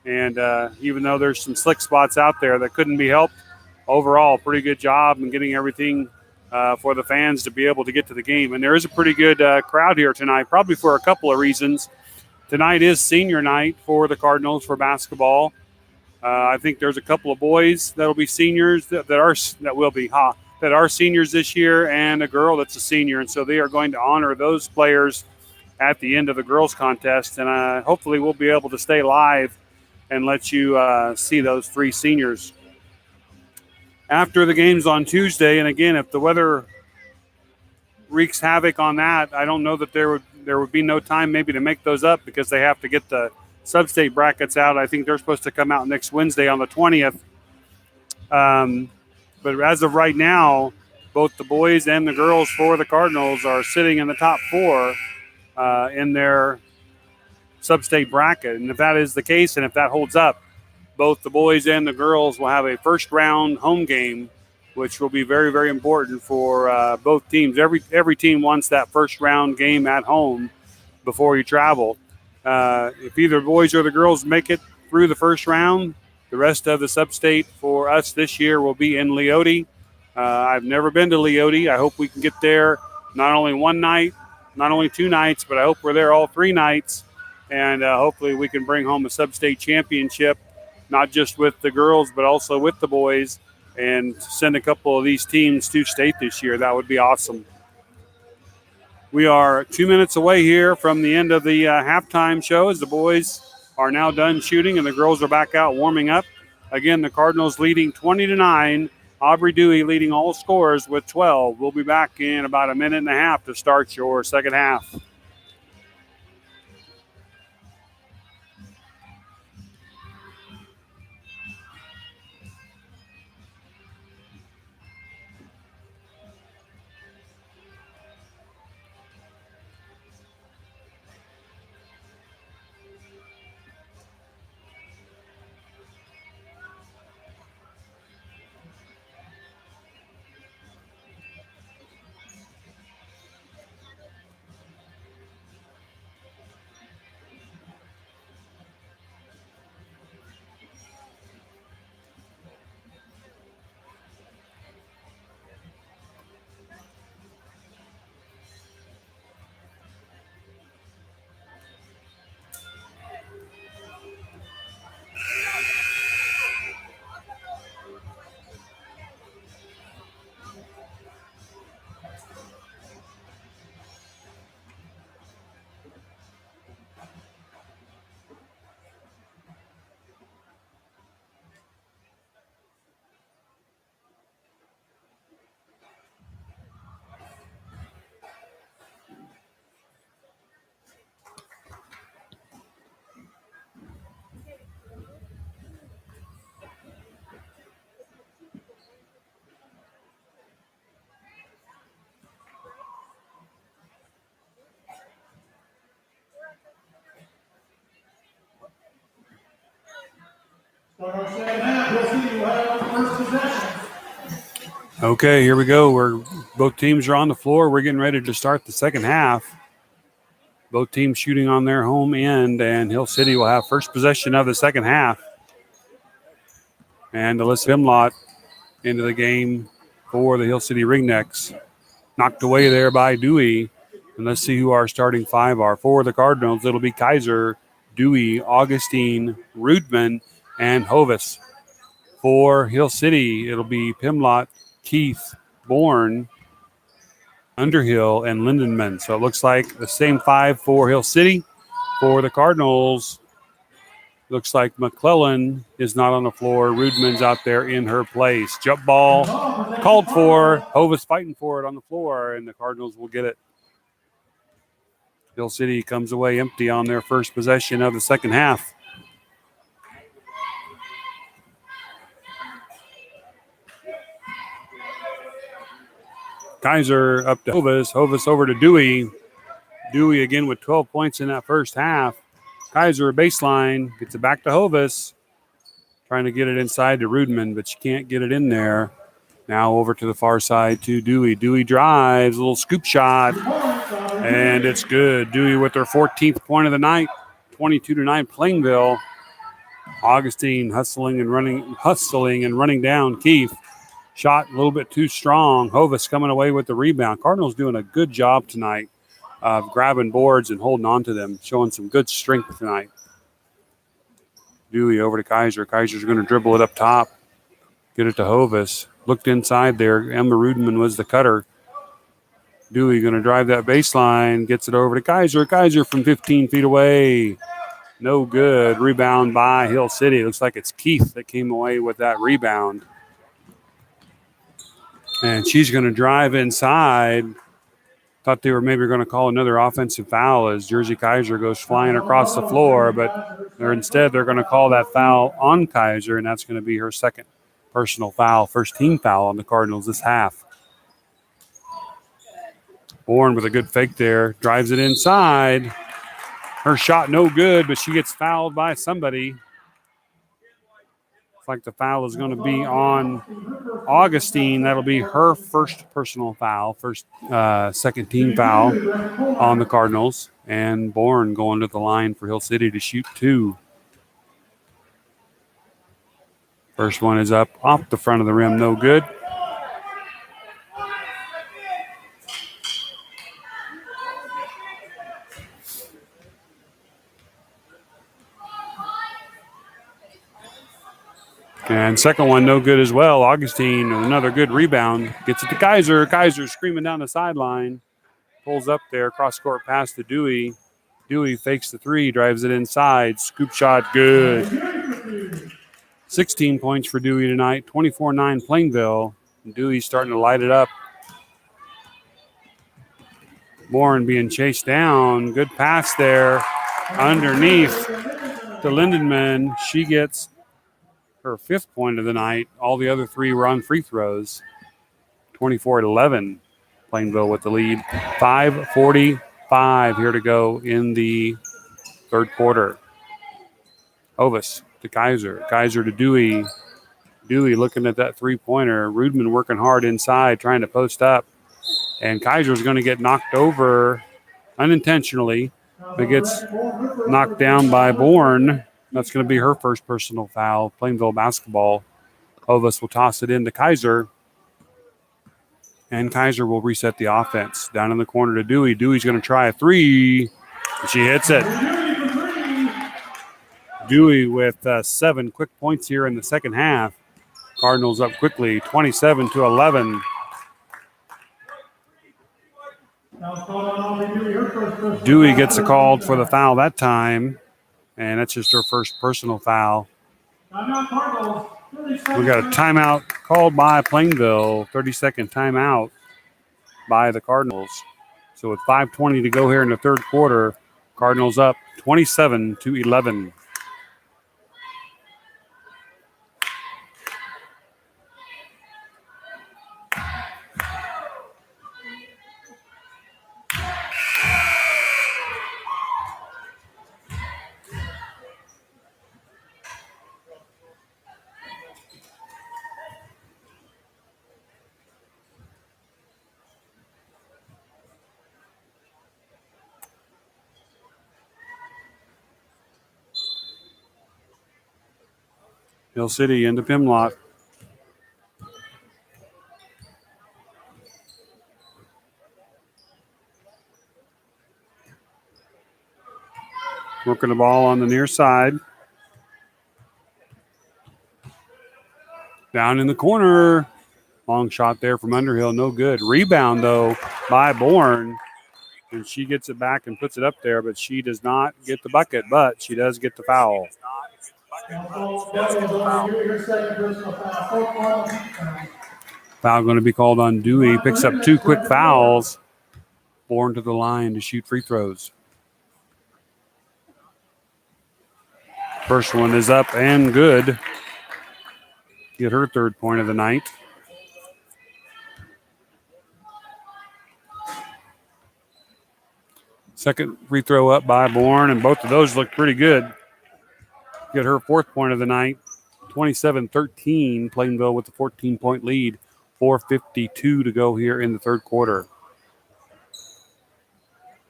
Speaker 1: And even though there's some slick spots out there that couldn't be helped, overall, pretty good job in getting everything for the fans to be able to get to the game. And there is a pretty good crowd here tonight, probably for a couple of reasons. Tonight is senior night for the Cardinals for basketball. I think there's a couple of boys that'll be seniors that are seniors this year, and a girl that's a senior, and so they are going to honor those players at the end of the girls contest, and hopefully we'll be able to stay live and let you see those 3 seniors. After the games on Tuesday, and again, if the weather wreaks havoc on that, I don't know that there would be no time maybe to make those up because they have to get the sub-state brackets out. I think they're supposed to come out next Wednesday on the 20th. But as of right now, both the boys and the girls for the Cardinals are sitting in the top 4 in their sub-state bracket. And if that is the case and if that holds up, both the boys and the girls will have a first-round home game, which will be very, very important for both teams. Every team wants that first-round game at home before you travel. If either the boys or the girls make it through the first round, the rest of the sub-state for us this year will be in Leoti. I've never been to Leoti. I hope we can get there not only one night, not only 2 nights, but I hope we're there all 3 nights. And hopefully we can bring home a sub-state championship, not just with the girls, but also with the boys, and send a couple of these teams to state this year. That would be awesome. We are 2 minutes away here from the end of the halftime show as the boys are now done shooting and the girls are back out warming up. Again, the Cardinals leading 20-9. Aubrey Dewey leading all scores with 12. We'll be back in about a minute and a half to start your second half. Okay, here we go. Both teams are on the floor. We're getting ready to start the second half. Both teams shooting on their home end, and Hill City will have first possession of the second half. And Alyssa Himlott into the game for the Hill City Ringnecks. Knocked away there by Dewey. And let's see who our starting 5 are. For the Cardinals, it'll be Kaiser, Dewey, Augustine, Rudman, and Hovis. For Hill City, it'll be Pimlott, Keith, Bourne, Underhill, and Lindenman. So it looks like the same 5 for Hill City. For the Cardinals, looks like McClellan is not on the floor. Rudman's out there in her place. Jump ball called for. Hovis fighting for it on the floor, and the Cardinals will get it. Hill City comes away empty on their first possession of the second half. Kaiser up to Hovis. Hovis over to Dewey. Dewey again with 12 points in that first half. Kaiser baseline. Gets it back to Hovis. Trying to get it inside to Rudman, but she can't get it in there. Now over to the far side to Dewey. Dewey drives. A little scoop shot. And it's good. Dewey with her 14th point of the night. 22-9 Plainville. Augustine hustling and running down Keith. Shot a little bit too strong. Hovis coming away with the rebound. Cardinals doing a good job tonight of grabbing boards and holding on to them, showing some good strength tonight. Dewey over to Kaiser. Kaiser's going to dribble it up top, get it to Hovis. Looked inside there. Emma Rudman was the cutter. Dewey going to drive that baseline, gets it over to Kaiser. Kaiser from 15 feet away. No good. Rebound by Hill City. Looks like it's Keith that came away with that rebound. And she's going to drive inside. Thought they were maybe going to call another offensive foul as Jersey Kaiser goes flying across the floor, but instead they're going to call that foul on Kaiser, and that's going to be her second personal foul, first team foul on the Cardinals this half. Bourne with a good fake there, drives it inside. Her shot no good, but she gets fouled by somebody. Looks like the foul is going to be on Augustine. That'll be her first personal foul, second team foul on the Cardinals. And Bourne going to the line for Hill City to shoot 2. First one is up off the front of the rim, no good. And second one, no good as well. Augustine, another good rebound. Gets it to Kaiser. Kaiser screaming down the sideline. Pulls up there, cross-court pass to Dewey. Dewey fakes the 3, drives it inside. Scoop shot, good. 16 points for Dewey tonight, 24-9 Plainville. Dewey's starting to light it up. Bourne being chased down. Good pass there. Underneath to Lindenman. She gets her 5th point of the night. All the other 3 were on free throws. 24-11. Plainville with the lead. 5:45 here to go in the third quarter. Hovis to Kaiser. Kaiser to Dewey. Dewey looking at that 3-pointer. Rudman working hard inside, trying to post up. And Kaiser's going to get knocked over unintentionally, but gets knocked down by Bourne. That's going to be her first personal foul. Plainville basketball. Hovis will toss it into Kaiser. And Kaiser will reset the offense. Down in the corner to Dewey. Dewey's going to try a 3. And she hits it. Dewey with 7 quick points here in the second half. Cardinals up quickly, 27-11. Dewey gets a call for the foul that time, and that's just her first personal foul. We got a timeout called by Plainville, 30-second timeout by the Cardinals. So with 5:20 to go here in the third quarter, Cardinals up 27-11. Hill City into Pimlott. Working the ball on the near side. Down in the corner. Long shot there from Underhill, no good. Rebound, though, by Bourne. And she gets it back and puts it up there, but she does not get the bucket, but she does get the foul. Foul going to be called on Dewey. Picks up 2 quick fouls. Bourne to the line to shoot free throws. First one is up and good. Get her 3rd point of the night. Second free throw up by Bourne, and both of those look pretty good. Get her 4th point of the night. 27-13, Plainville with the 14-point lead. 4:52 to go here in the third quarter.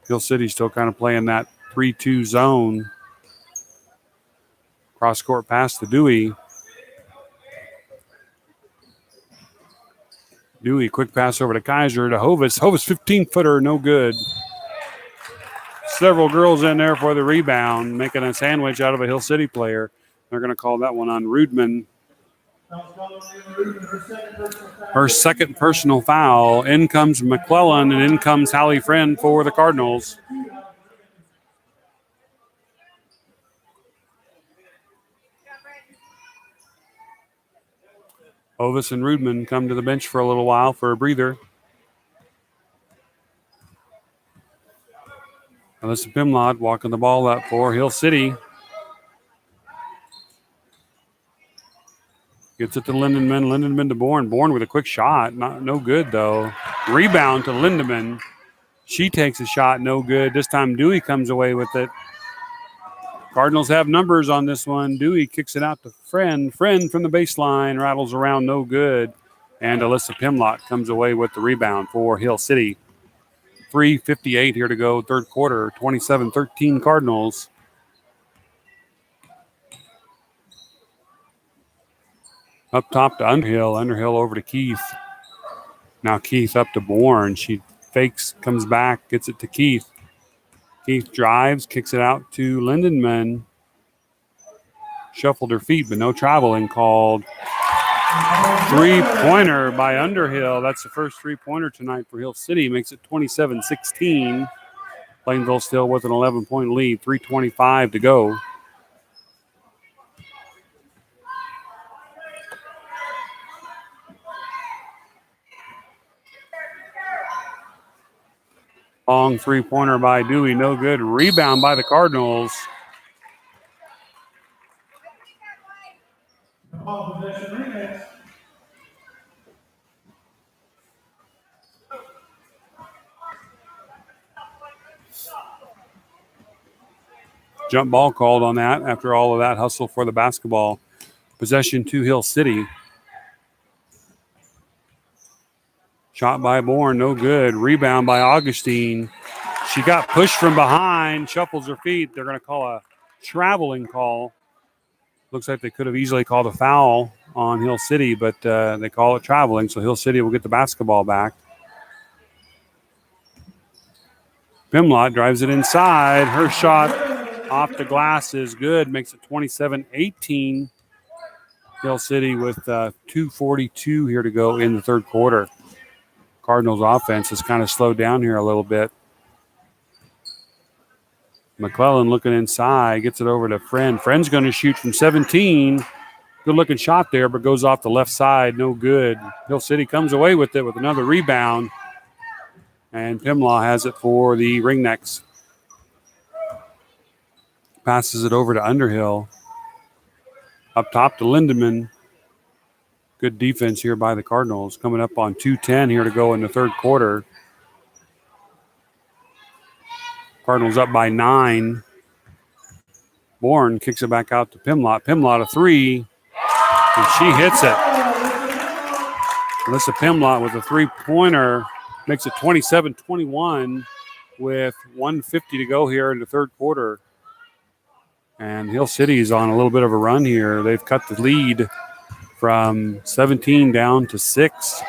Speaker 1: Hill City still kind of playing that 3-2 zone. Cross-court pass to Dewey. Dewey, quick pass over to Kaiser to Hovis. Hovis, 15-footer, no good. Several girls in there for the rebound, making a sandwich out of a Hill City player. They're going to call that one on Rudman. Her second personal foul. In comes McClellan, and in comes Hallie Friend for the Cardinals. Hovis and Rudman come to the bench for a little while for a breather. Alyssa Pimlott walking the ball up for Hill City. Gets it to Lindenman. Lindenman to Bourne. Bourne with a quick shot. No good, though. Rebound to Lindemann. She takes a shot. No good. This time Dewey comes away with it. Cardinals have numbers on this one. Dewey kicks it out to Friend. Friend from the baseline rattles around, no good. And Alyssa Pimlott comes away with the rebound for Hill City. 3:58 here to go, third quarter, 27-13 Cardinals. Up top to Underhill. Underhill over to Keith. Now Keith up to Bourne. She fakes, comes back, gets it to Keith. Keith drives, kicks it out to Lindenman. Shuffled her feet, but no traveling called. Three-pointer by Underhill. That's the first three-pointer tonight for Hill City. Makes it 27-16. Plainville still with an 11-point lead. 3:25 to go. Long three-pointer by Dewey, no good. Rebound by the Cardinals.
Speaker 2: Ball possession remix.
Speaker 1: Jump ball called on that after all of that hustle for the basketball. Possession to Hill City. Shot by Bourne, no good. Rebound by Augustine. She got pushed from behind, shuffles her feet. They're going to call a traveling call. Looks like they could have easily called a foul on Hill City, but they call it traveling, so Hill City will get the basketball back. Pimlott drives it inside. Her shot off the glass is good. Makes it 27-18. Hill City with 2:42 here to go in the third quarter. Cardinals offense has kind of slowed down here a little bit. McClellan looking inside, gets it over to Friend. Friend's going to shoot from 17. Good looking shot there, but goes off the left side, no good. Hill City comes away with it with another rebound. And Pimlaw has it for the Ringnecks. Passes it over to Underhill. Up top to Lindemann. Good defense here by the Cardinals. Coming up on 2:10 here to go in the third quarter. Cardinals up by 9. Bourne kicks it back out to Pimlott. Pimlott a three, and she hits it. Alyssa Pimlott with a three-pointer makes it 27-21 with 1:50 to go here in the third quarter. And Hill City is on a little bit of a run here. They've cut the lead from 17 down to 6.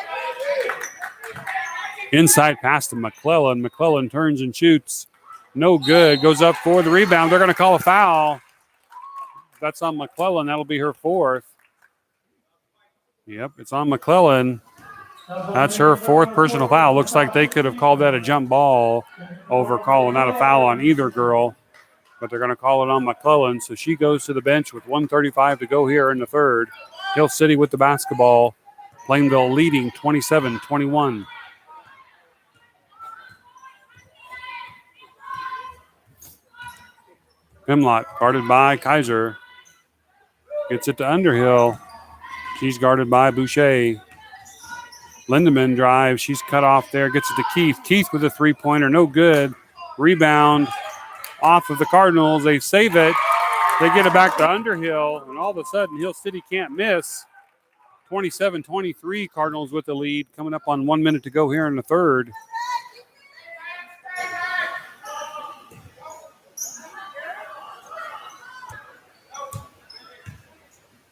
Speaker 1: Inside pass to McClellan. McClellan turns and shoots. No good. Goes up for the rebound. They're going to call a foul. That's on McClellan. That'll be her fourth. Yep, it's on McClellan. That's her fourth personal foul. Looks like they could have called that a jump ball over calling out a foul on either girl. But they're going to call it on McClellan. So she goes to the bench with 1:35 to go here in the third. Hill City with the basketball. Plainville leading 27-21. Pimlott guarded by Kaiser. Gets it to Underhill. She's guarded by Boucher. Lindemann drives. She's cut off there. Gets it to Keith. Keith with a three-pointer. No good. Rebound off of the Cardinals. They save it. They get it back to Underhill. And all of a sudden, Hill City can't miss. 27-23, Cardinals with the lead. Coming up on 1 minute to go here in the third.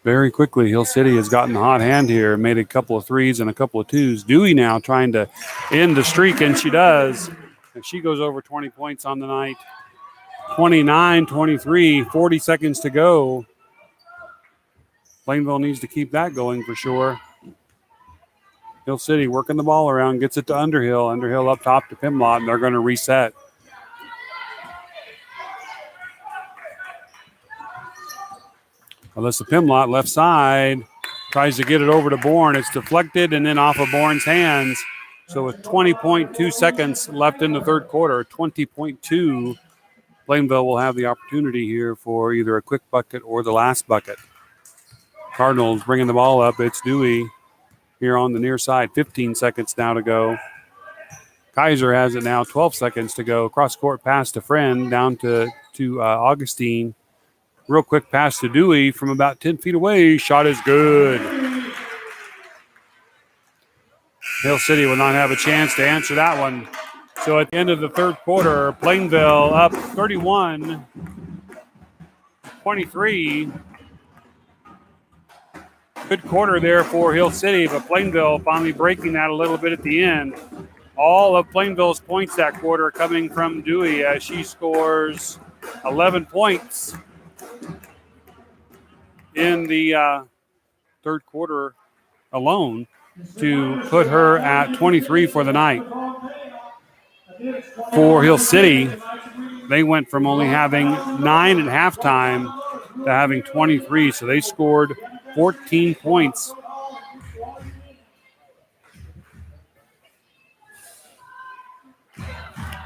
Speaker 1: Very quickly, Hill City has gotten the hot hand here, made a couple of threes and a couple of twos. Dewey now trying to end the streak, and she does. And she goes over 20 points on the night. 29-23, 40 seconds to go. Plainville needs to keep that going for sure. Hill City working the ball around, gets it to Underhill. Underhill up top to Pimlott, and they're going to reset. Alyssa Pimlott, left side, tries to get it over to Bourne. It's deflected and then off of Bourne's hands. So with 20.2 seconds left in the third quarter, 20.2, Plainville will have the opportunity here for either a quick bucket or the last bucket. Cardinals bringing the ball up. It's Dewey here on the near side. 15 seconds now to go. Kaiser has it now. 12 seconds to go. Cross-court pass to Friend down to Augustine. Real quick pass to Dewey from about 10 feet away. Shot is good. Hill City will not have a chance to answer that one. So at the end of the third quarter, Plainville up 31-23. Good quarter there for Hill City, but Plainville finally breaking that a little bit at the end. All of Plainville's points that quarter coming from Dewey as she scores 11 points in the third quarter alone to put her at 23 for the night. For Hill City, they went from only having 9 at halftime to having 23, so they scored 14 points.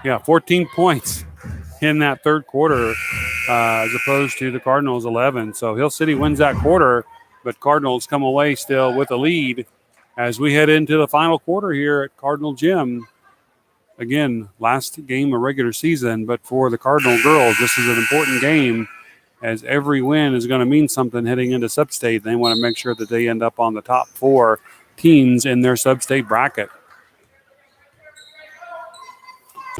Speaker 1: Yeah, 14 points in that third quarter as opposed to the Cardinals' 11. So Hill City wins that quarter, but Cardinals come away still with a lead as we head into the final quarter here at Cardinal Gym. Again, last game of regular season, but for the Cardinal girls, this is an important game as every win is going to mean something heading into sub-state. They want to make sure that they end up on the top 4 teams in their sub-state bracket.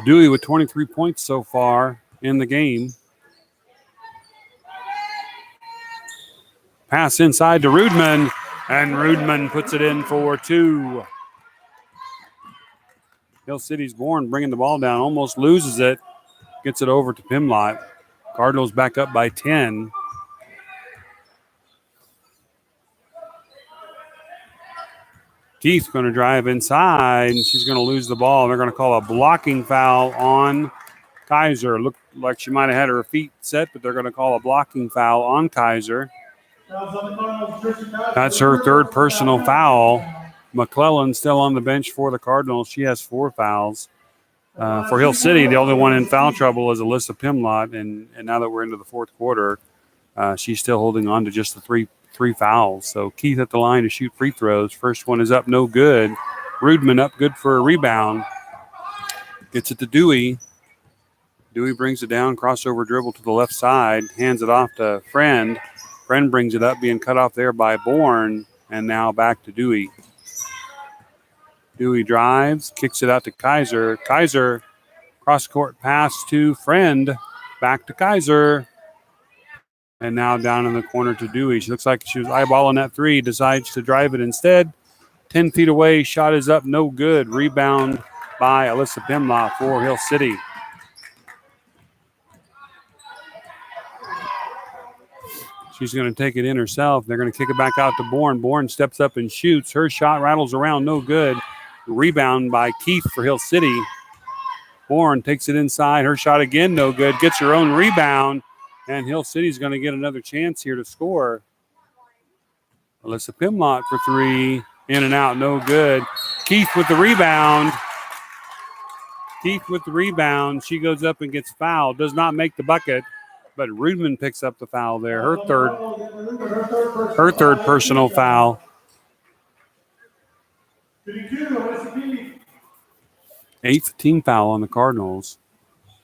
Speaker 1: Dewey with 23 points so far in the game. Pass inside to Rudman, and Rudman puts it in for 2. Hill City's Bourne bringing the ball down, almost loses it, gets it over to Pimlott. Cardinals back up by 10. Keith going to drive inside, and she's going to lose the ball. They're going to call a blocking foul on Kaiser. Looked like she might have had her feet set, but they're going to call a blocking foul on Kaiser. That's her third personal foul. McClellan still on the bench for the Cardinals. She has 4 fouls. For Hill City, the only one in foul trouble is Alyssa Pimlott, and now that we're into the fourth quarter, she's still holding on to just the three fouls. So Keith at the line to shoot free throws. First one is up, no good. Rudman up good for a rebound. Gets it to Dewey. Dewey brings it down, crossover dribble to the left side, hands it off to Friend. Friend brings it up, being cut off there by Bourne, and now back to Dewey. Dewey drives, kicks it out to Kaiser. Kaiser, cross-court pass to Friend. Back to Kaiser. And now down in the corner to Dewey. She looks like she was eyeballing that 3, decides to drive it instead. 10 feet away, shot is up, no good. Rebound by Alyssa Pimlott for Hill City. She's going to take it in herself. They're going to kick it back out to Bourne. Bourne steps up and shoots. Her shot rattles around, no good. Rebound by Keith for Hill City. Bourne takes it inside. Her shot again, no good. Gets her own rebound. And Hill City's going to get another chance here to score. Alyssa Pimlott for 3. In and out, no good. Keith with the rebound. She goes up and gets fouled. Does not make the bucket. But Rudman picks up the foul there. Her third personal foul. 8th team foul on the Cardinals.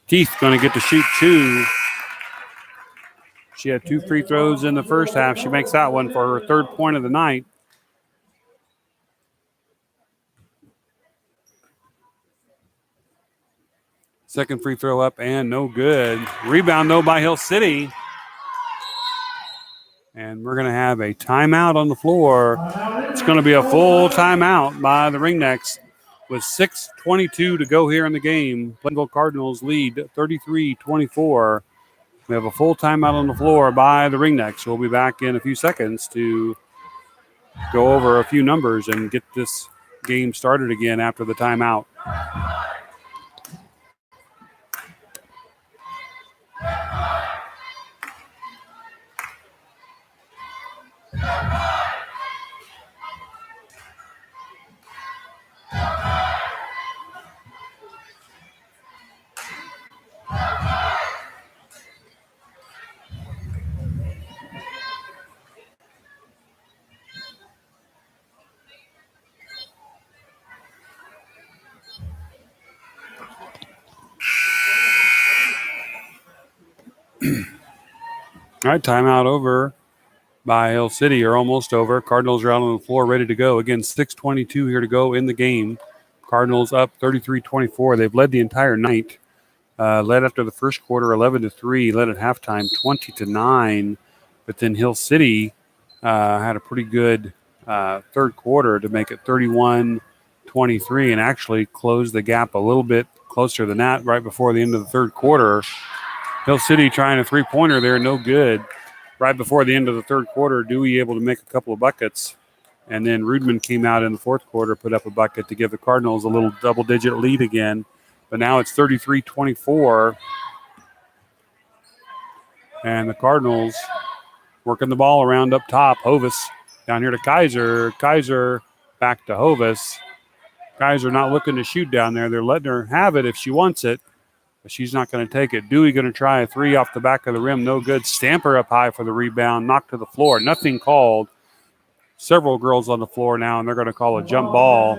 Speaker 1: Keith going to get to shoot 2. She had 2 free throws in the first half. She makes that one for her 3rd point of the night. Second free throw up and no good. Rebound, though, by Hill City. And we're going to have a timeout on the floor. It's going to be a full timeout by the Ringnecks with 6:22 to go here in the game. Plainville Cardinals lead 33-24. We have a full timeout on the floor by the Ringnecks. We'll be back in a few seconds to go over a few numbers and get this game started again after the timeout. All right, timeout over by Hill City, or almost over. Cardinals are out on the floor ready to go. Again, 6:22 here to go in the game. Cardinals up 33-24. They've led the entire night. Led after the first quarter 11-3, led at halftime 20-9. But then Hill City had a pretty good third quarter to make it 31-23 and actually closed the gap a little bit closer than that right before the end of the third quarter. Hill City trying a three-pointer there, no good. Right before the end of the third quarter, Dewey able to make a couple of buckets. And then Rudman came out in the fourth quarter, put up a bucket to give the Cardinals a little double-digit lead again. But now it's 33-24. And the Cardinals working the ball around up top. Hovis down here to Kaiser. Kaiser back to Hovis. Kaiser not looking to shoot down there. They're letting her have it if she wants it, but she's not going to take it. Dewey going to try a three off the back of the rim. No good. Stamper up high for the rebound. Knocked to the floor. Nothing called. Several girls on the floor now, and they're going to call a jump ball.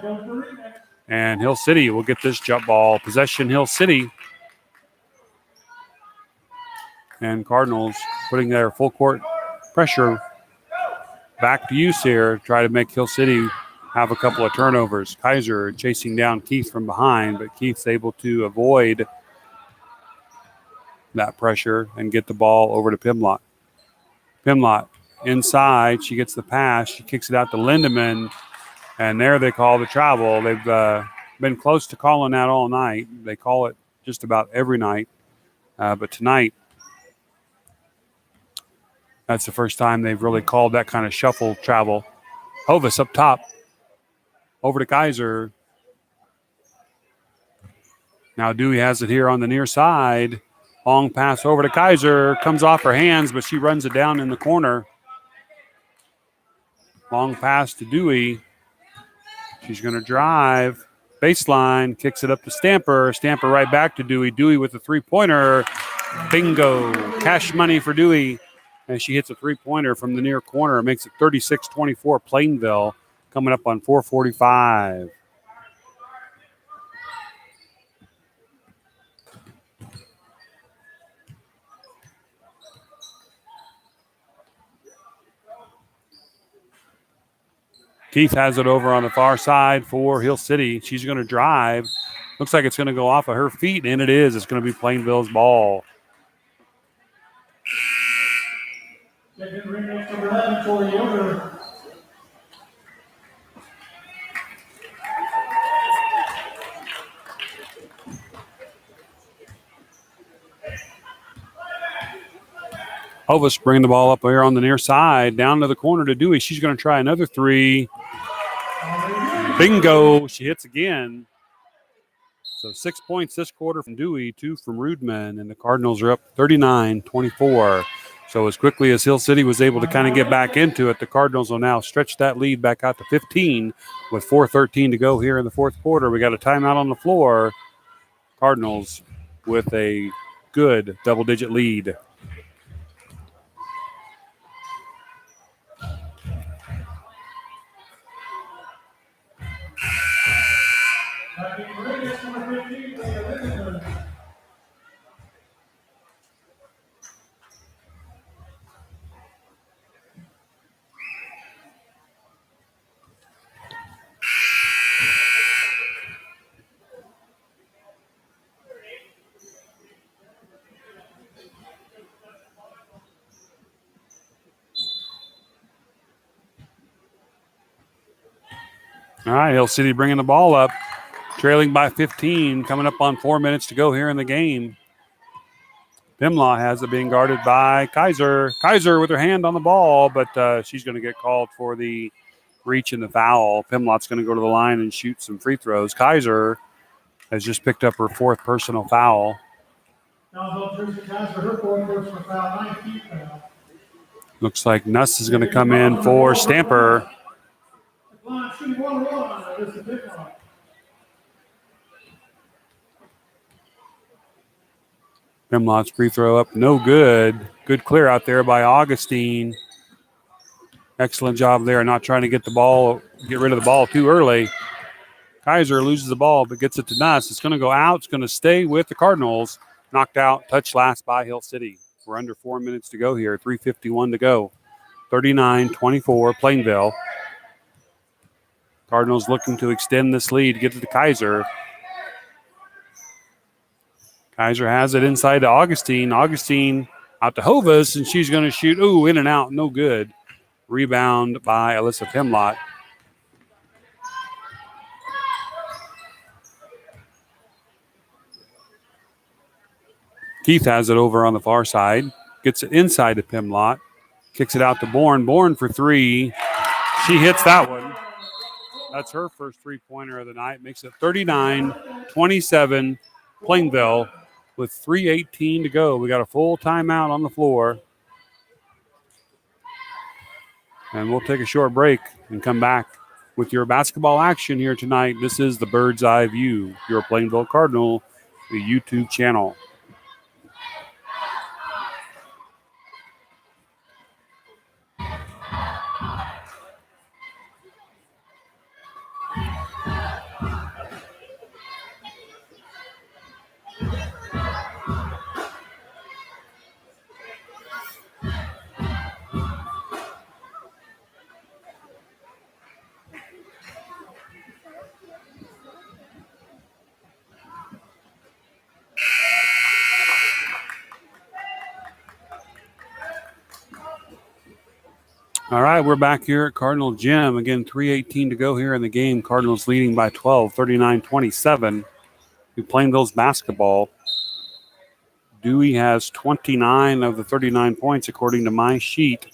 Speaker 1: And Hill City will get this jump ball. Possession Hill City. And Cardinals putting their full court pressure back to use here. Try to make Hill City have a couple of turnovers. Kaiser chasing down Keith from behind, but Keith's able to avoid that pressure and get the ball over to Pimlott. Pimlott inside. She gets the pass. She kicks it out to Lindemann, and there they call the travel. They've been close to calling that all night. They call it just about every night, but tonight, that's the first time they've really called that kind of shuffle travel. Hovis up top. Over to Kaiser. Now Dewey has it here on the near side. Long pass over to Kaiser. Comes off her hands, but she runs it down in the corner. Long pass to Dewey. She's going to drive. Baseline. Kicks it up to Stamper. Stamper right back to Dewey. Dewey with the three-pointer. Bingo. Cash money for Dewey. And she hits a three-pointer from the near corner. Makes it 36-24 Plainville. Coming up on 4:45. Keith has it over on the far side for Hill City. She's going to drive. Looks like it's going to go off of her feet, and it is. It's going to be Plainville's ball.
Speaker 2: Second ring next number 11 for Yoder.
Speaker 1: Hovis bringing the ball up here on the near side, down to the corner to Dewey. She's going to try another three. Bingo. She hits again. So 6 points this quarter from Dewey, 2 from Rudman, and the Cardinals are up 39-24. So as quickly as Hill City was able to kind of get back into it, the Cardinals will now stretch that lead back out to 15 with 4:13 to go here in the fourth quarter. We got a timeout on the floor. Cardinals with a good double-digit lead. All right, Hill City bringing the ball up, trailing by 15, coming up on 4 minutes to go here in the game. Pimlaw has it being guarded by Kaiser. Kaiser with her hand on the ball, but she's going to get called for the reach and the foul. Pimlaw's going to go to the line and shoot some free throws. Kaiser has just picked up her fourth personal foul. Looks like Nuss is going to come in for Stamper. Pimlot's free throw up, no good. Good clear out there by Augustine. Excellent job there, not trying to get rid of the ball too early. Kaiser loses the ball, but gets it to Nuss. It's going to go out. It's going to stay with the Cardinals. Knocked out, touched last by Hill City. We're under 4 minutes to go here. 3:51 to go. 39-24, Plainville. Cardinals looking to extend this lead, get it to Kaiser. Kaiser has it inside to Augustine. Augustine out to Hovis, and she's going to shoot. Ooh, in and out, no good. Rebound by Alyssa Pimlott. Keith has it over on the far side. Gets it inside to Pimlott. Kicks it out to Bourne. Bourne for three. She hits that one. That's her first three-pointer of the night. Makes it 39-27 Plainville with 3:18 to go. We got a full timeout on the floor. And we'll take a short break and come back with your basketball action here tonight. This is the Bird's Eye View, your Plainville Cardinal, the YouTube channel. All right, we're back here at Cardinal Gym. Again, 3:18 to go here in the game. Cardinals leading by 12, 39-27 to Plainville's basketball. Dewey has 29 of the 39 points, according to my sheet.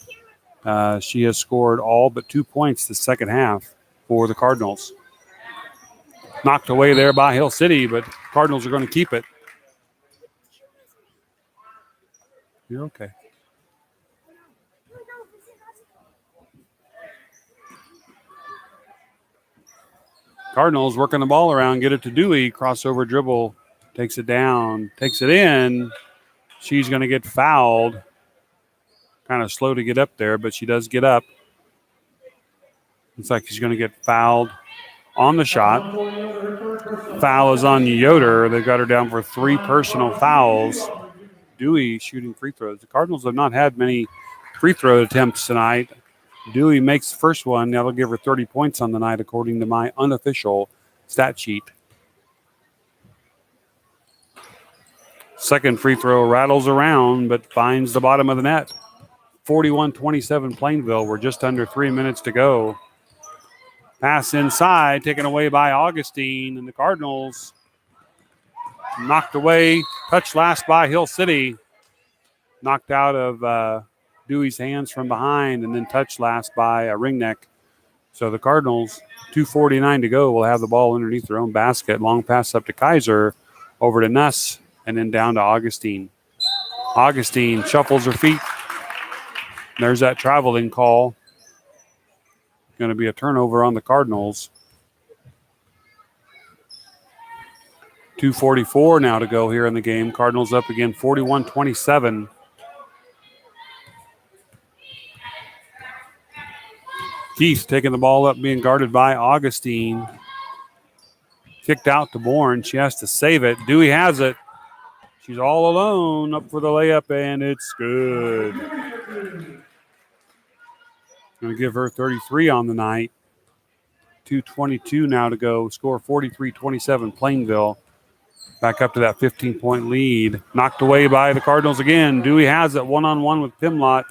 Speaker 1: She has scored all but 2 points the second half for the Cardinals. Knocked away there by Hill City, but Cardinals are going to keep it. You're okay. Cardinals working the ball around, get it to Dewey, crossover dribble, takes it down, takes it in. She's going to get fouled. Kind of slow to get up there, but she does get up. Looks like she's going to get fouled on the shot. Foul is on Yoder. They've got her down for 3 personal fouls. Dewey shooting free throws. The Cardinals have not had many free throw attempts tonight. Dewey makes the first one. That'll give her 30 points on the night, according to my unofficial stat sheet. Second free throw rattles around, but finds the bottom of the net. 41-27 Plainville. We're just under 3 minutes to go. Pass inside, taken away by Augustine, and the Cardinals knocked away. Touch last by Hill City. Knocked out of Dewey's hands from behind, and then touch last by Ringneck. So the Cardinals, 2:49 to go, will have the ball underneath their own basket. Long pass up to Kaiser, over to Nuss, and then down to Augustine. Augustine shuffles her feet. There's that traveling call. Going to be a turnover on the Cardinals. 2:44 now to go here in the game. Cardinals up again, 41-27. Keith taking the ball up, being guarded by Augustine. Kicked out to Bourne. She has to save it. Dewey has it. She's all alone, up for the layup, and it's good. Going to give her 33 on the night. 2:22 now to go. Score 43-27 Plainville. Back up to that 15-point lead. Knocked away by the Cardinals again. Dewey has it one-on-one with Pimlott.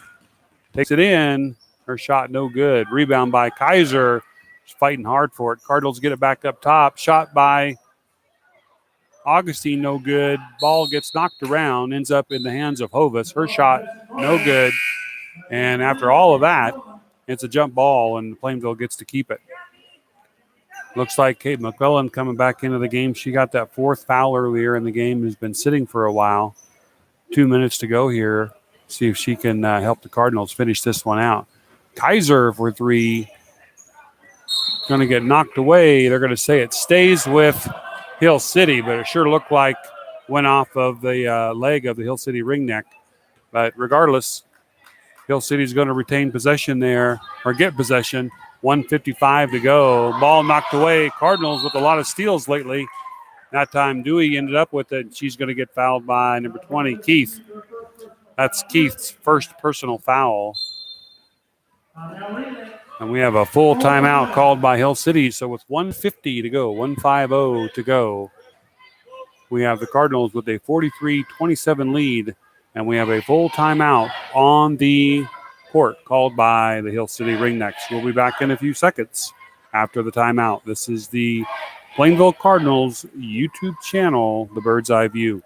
Speaker 1: Takes it in. Her shot no good. Rebound by Kaiser. She's fighting hard for it. Cardinals get it back up top. Shot by Augustine no good. Ball gets knocked around. Ends up in the hands of Hovis. Her shot no good. And after all of that, it's a jump ball, and Plainville gets to keep it. Looks like Kate McClellan coming back into the game. She got that 4th foul earlier in the game, has been sitting for a while. 2 minutes to go here. See if she can help the Cardinals finish this one out. Kaiser for 3. Going to get knocked away. They're going to say it stays with Hill City, but it sure looked like went off of the leg of the Hill City ringneck. But regardless, Hill City's going to retain possession there, or get possession. 1:55 to go. Ball knocked away. Cardinals with a lot of steals lately. That time Dewey ended up with it. She's going to get fouled by number 20, Keith. That's Keith's first personal foul.
Speaker 2: Now lead it.
Speaker 1: And we have a full timeout called by Hill City. So with 1:50 to go, 1:50 to go, we have the Cardinals with a 43-27 lead. And we have a full timeout on the court called by the Hill City Ringnecks. We'll be back in a few seconds after the timeout. This is the Plainville Cardinals YouTube channel, The Bird's Eye View.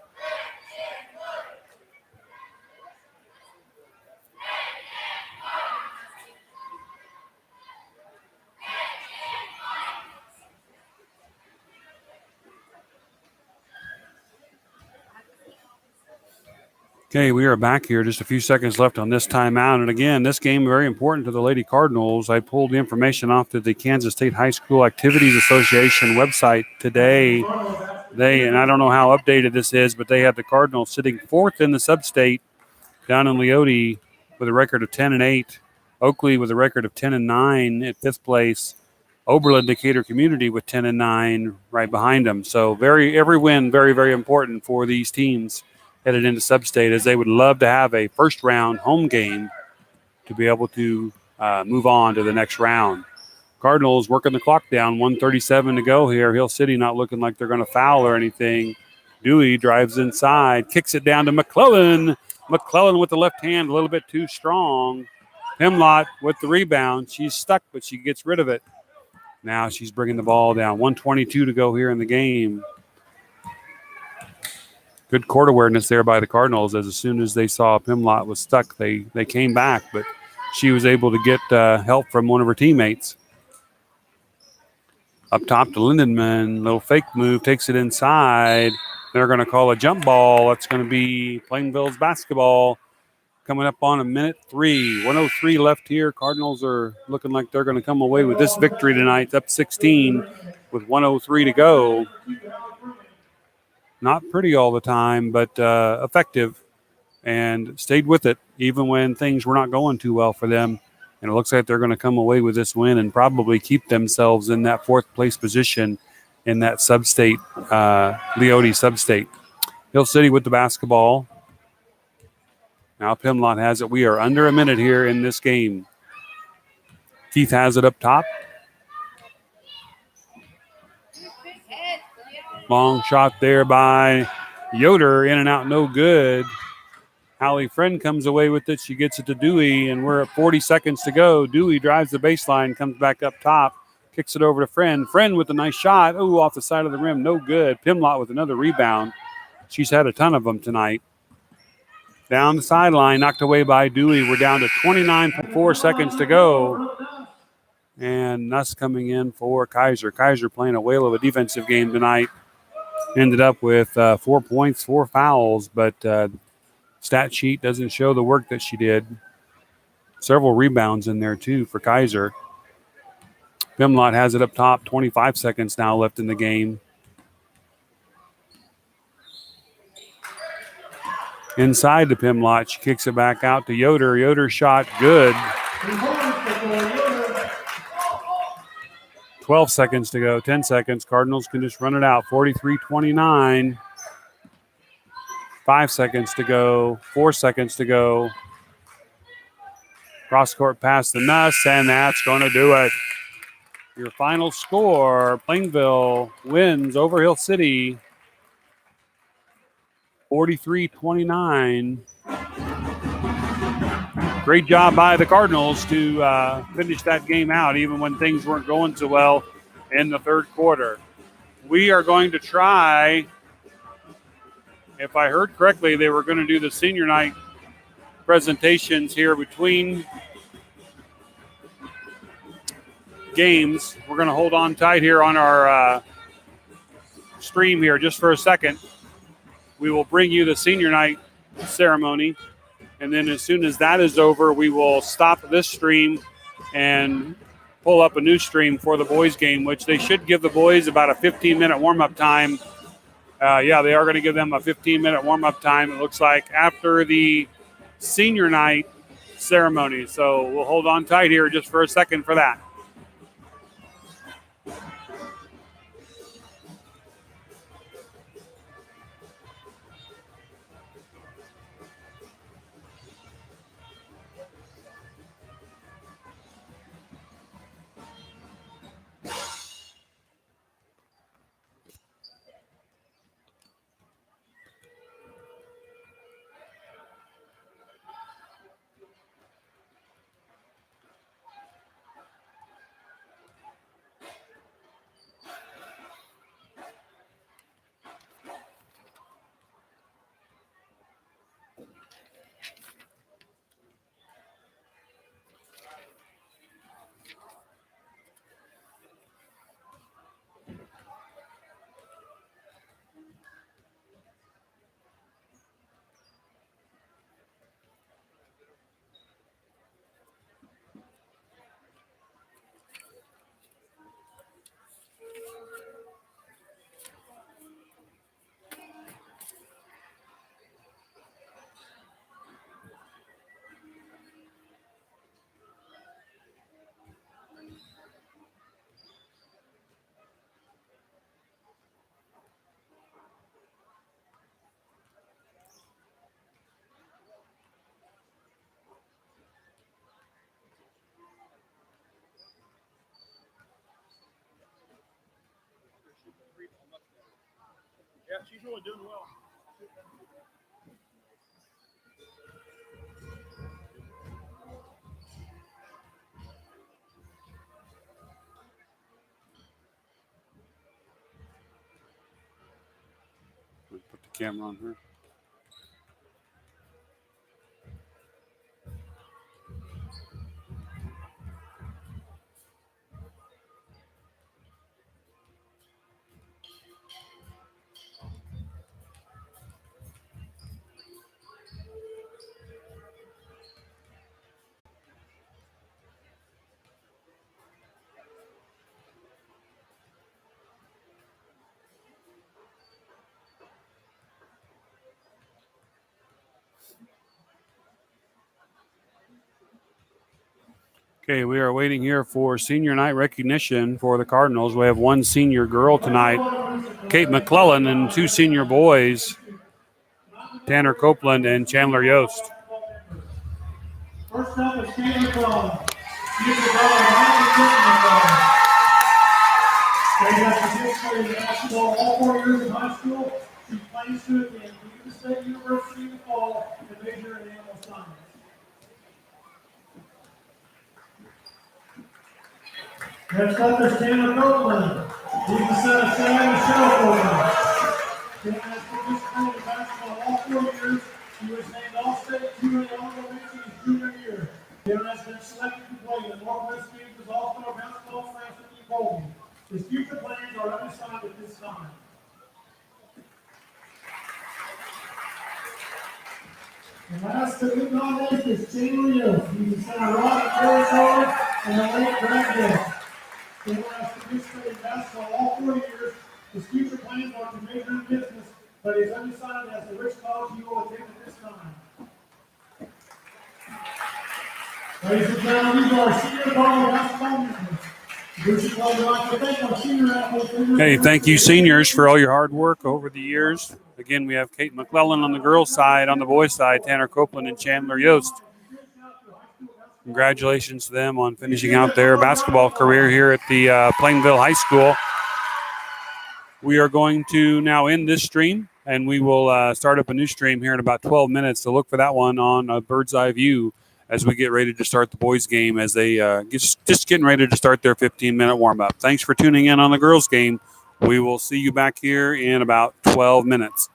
Speaker 1: Okay, we are back here. Just a few seconds left on this timeout. And again, this game very important to the Lady Cardinals. I pulled the information off to the Kansas State High School Activities Association website today. And I don't know how updated this is, but they have the Cardinals sitting fourth in the sub-state down in Leoti with a record of 10-8. Oakley with a record of 10-9 at fifth place. Oberlin Decatur Community with 10-9 right behind them. So every win very, very important for these teams headed into sub-state, as they would love to have a first-round home game to be able to move on to the next round. Cardinals working the clock down, 1:37 to go here. Hill City not looking like they're going to foul or anything. Dewey drives inside, kicks it down to McClellan. McClellan with the left hand, a little bit too strong. Hemlott with the rebound. She's stuck, but she gets rid of it. Now she's bringing the ball down. 1:22 to go here in the game. Good court awareness there by the Cardinals, as soon as they saw Pimlott was stuck, they came back, but she was able to get help from one of her teammates. Up top to Lindenman, little fake move, takes it inside. They're going to call a jump ball. That's going to be Plainville's basketball. Coming up on a minute 3. 1:03 left here. Cardinals are looking like they're going to come away with this victory tonight. Up 16 with 1:03 to go. Not pretty all the time, but effective, and stayed with it even when things were not going too well for them. And it looks like they're going to come away with this win and probably keep themselves in that fourth place position in that sub-state, Leoti sub-state. Hill City with the basketball. Now Pimlott has it. We are under a minute here in this game. Keith has it up top. Long shot there by Yoder, in and out, no good. Hallie Friend comes away with it. She gets it to Dewey, and we're at 40 seconds to go. Dewey drives the baseline, comes back up top, kicks it over to Friend. Friend with a nice shot. Ooh, off the side of the rim, no good. Pimlott with another rebound. She's had a ton of them tonight. Down the sideline, knocked away by Dewey. We're down to 29.4 seconds to go. And Nuss coming in for Kaiser. Kaiser playing a whale of a defensive game tonight. Ended up with 4 points, 4 fouls, but stat sheet doesn't show the work that she did. Several rebounds in there, too, for Kaiser. Pimlott has it up top. 25 seconds now left in the game. Inside to Pimlott. She kicks it back out to Yoder. Yoder shot good. 12 seconds to go, 10 seconds. Cardinals can just run it out. 43-29. 5 seconds to go, 4 seconds to go. Cross-court pass to Nuss, and that's going to do it. Your final score, Plainville wins over Hill City, 43-29. Great job by the Cardinals to finish that game out, even when things weren't going so well in the third quarter. We are going to try, if I heard correctly, they were going to do the senior night presentations here between games. We're going to hold on tight here on our stream here just for a second. We will bring you the senior night ceremony. And then as soon as that is over, we will stop this stream and pull up a new stream for the boys game, which they should give the boys about a 15-minute warm-up time. Yeah, they are going to give them a 15-minute warm-up time, it looks like, after the senior night ceremony. So we'll hold on tight here just for a second for that.
Speaker 2: Yeah, she's really doing well.
Speaker 1: Put the camera on her. Okay, we are waiting here for senior night recognition for the Cardinals. We have one senior girl tonight, Kate McClellan, and two senior boys, Tanner Copeland and Chandler Yost.
Speaker 2: First up is Kate McClellan. She's the daughter of McClellan. Kate has participated in basketball all 4 years in high school. She plans to attend the State University in the fall and major in animal science. Next up is Tanner Copeland. He's the son of Sam and Cheryl Copeland. Tanner has participated in basketball all 4 years. He was named All-State 2A honorable mention his junior year. Tanner has been selected to play the Northwest Kansas All-Star Basketball Classic in Colby. His future plans are undecided at this time. And last but not least is Chandler Yost. He's the son of Rod and Terry Sawyer and the late Brad Yost. Tanner has participated in basketball all 4 years. His future plans are to major in business, but is undecided as to which college he will attend at this time. Ladies and gentlemen, these are our senior Cardinal basketball members.
Speaker 1: Hey, thank you, seniors, for all your hard work over the years. Again, we have Kate McClellan on the girls' side. On the boys' side, Tanner Copeland and Chandler Yost. Congratulations to them on finishing out their basketball career here at the Plainville High School. We are going to now end this stream, and we will start up a new stream here in about 12 minutes. So look for that one on a bird's eye view as we get ready to start the boys' game, as they just getting ready to start their 15-minute warm-up. Thanks for tuning in on the girls' game. We will see you back here in about 12 minutes.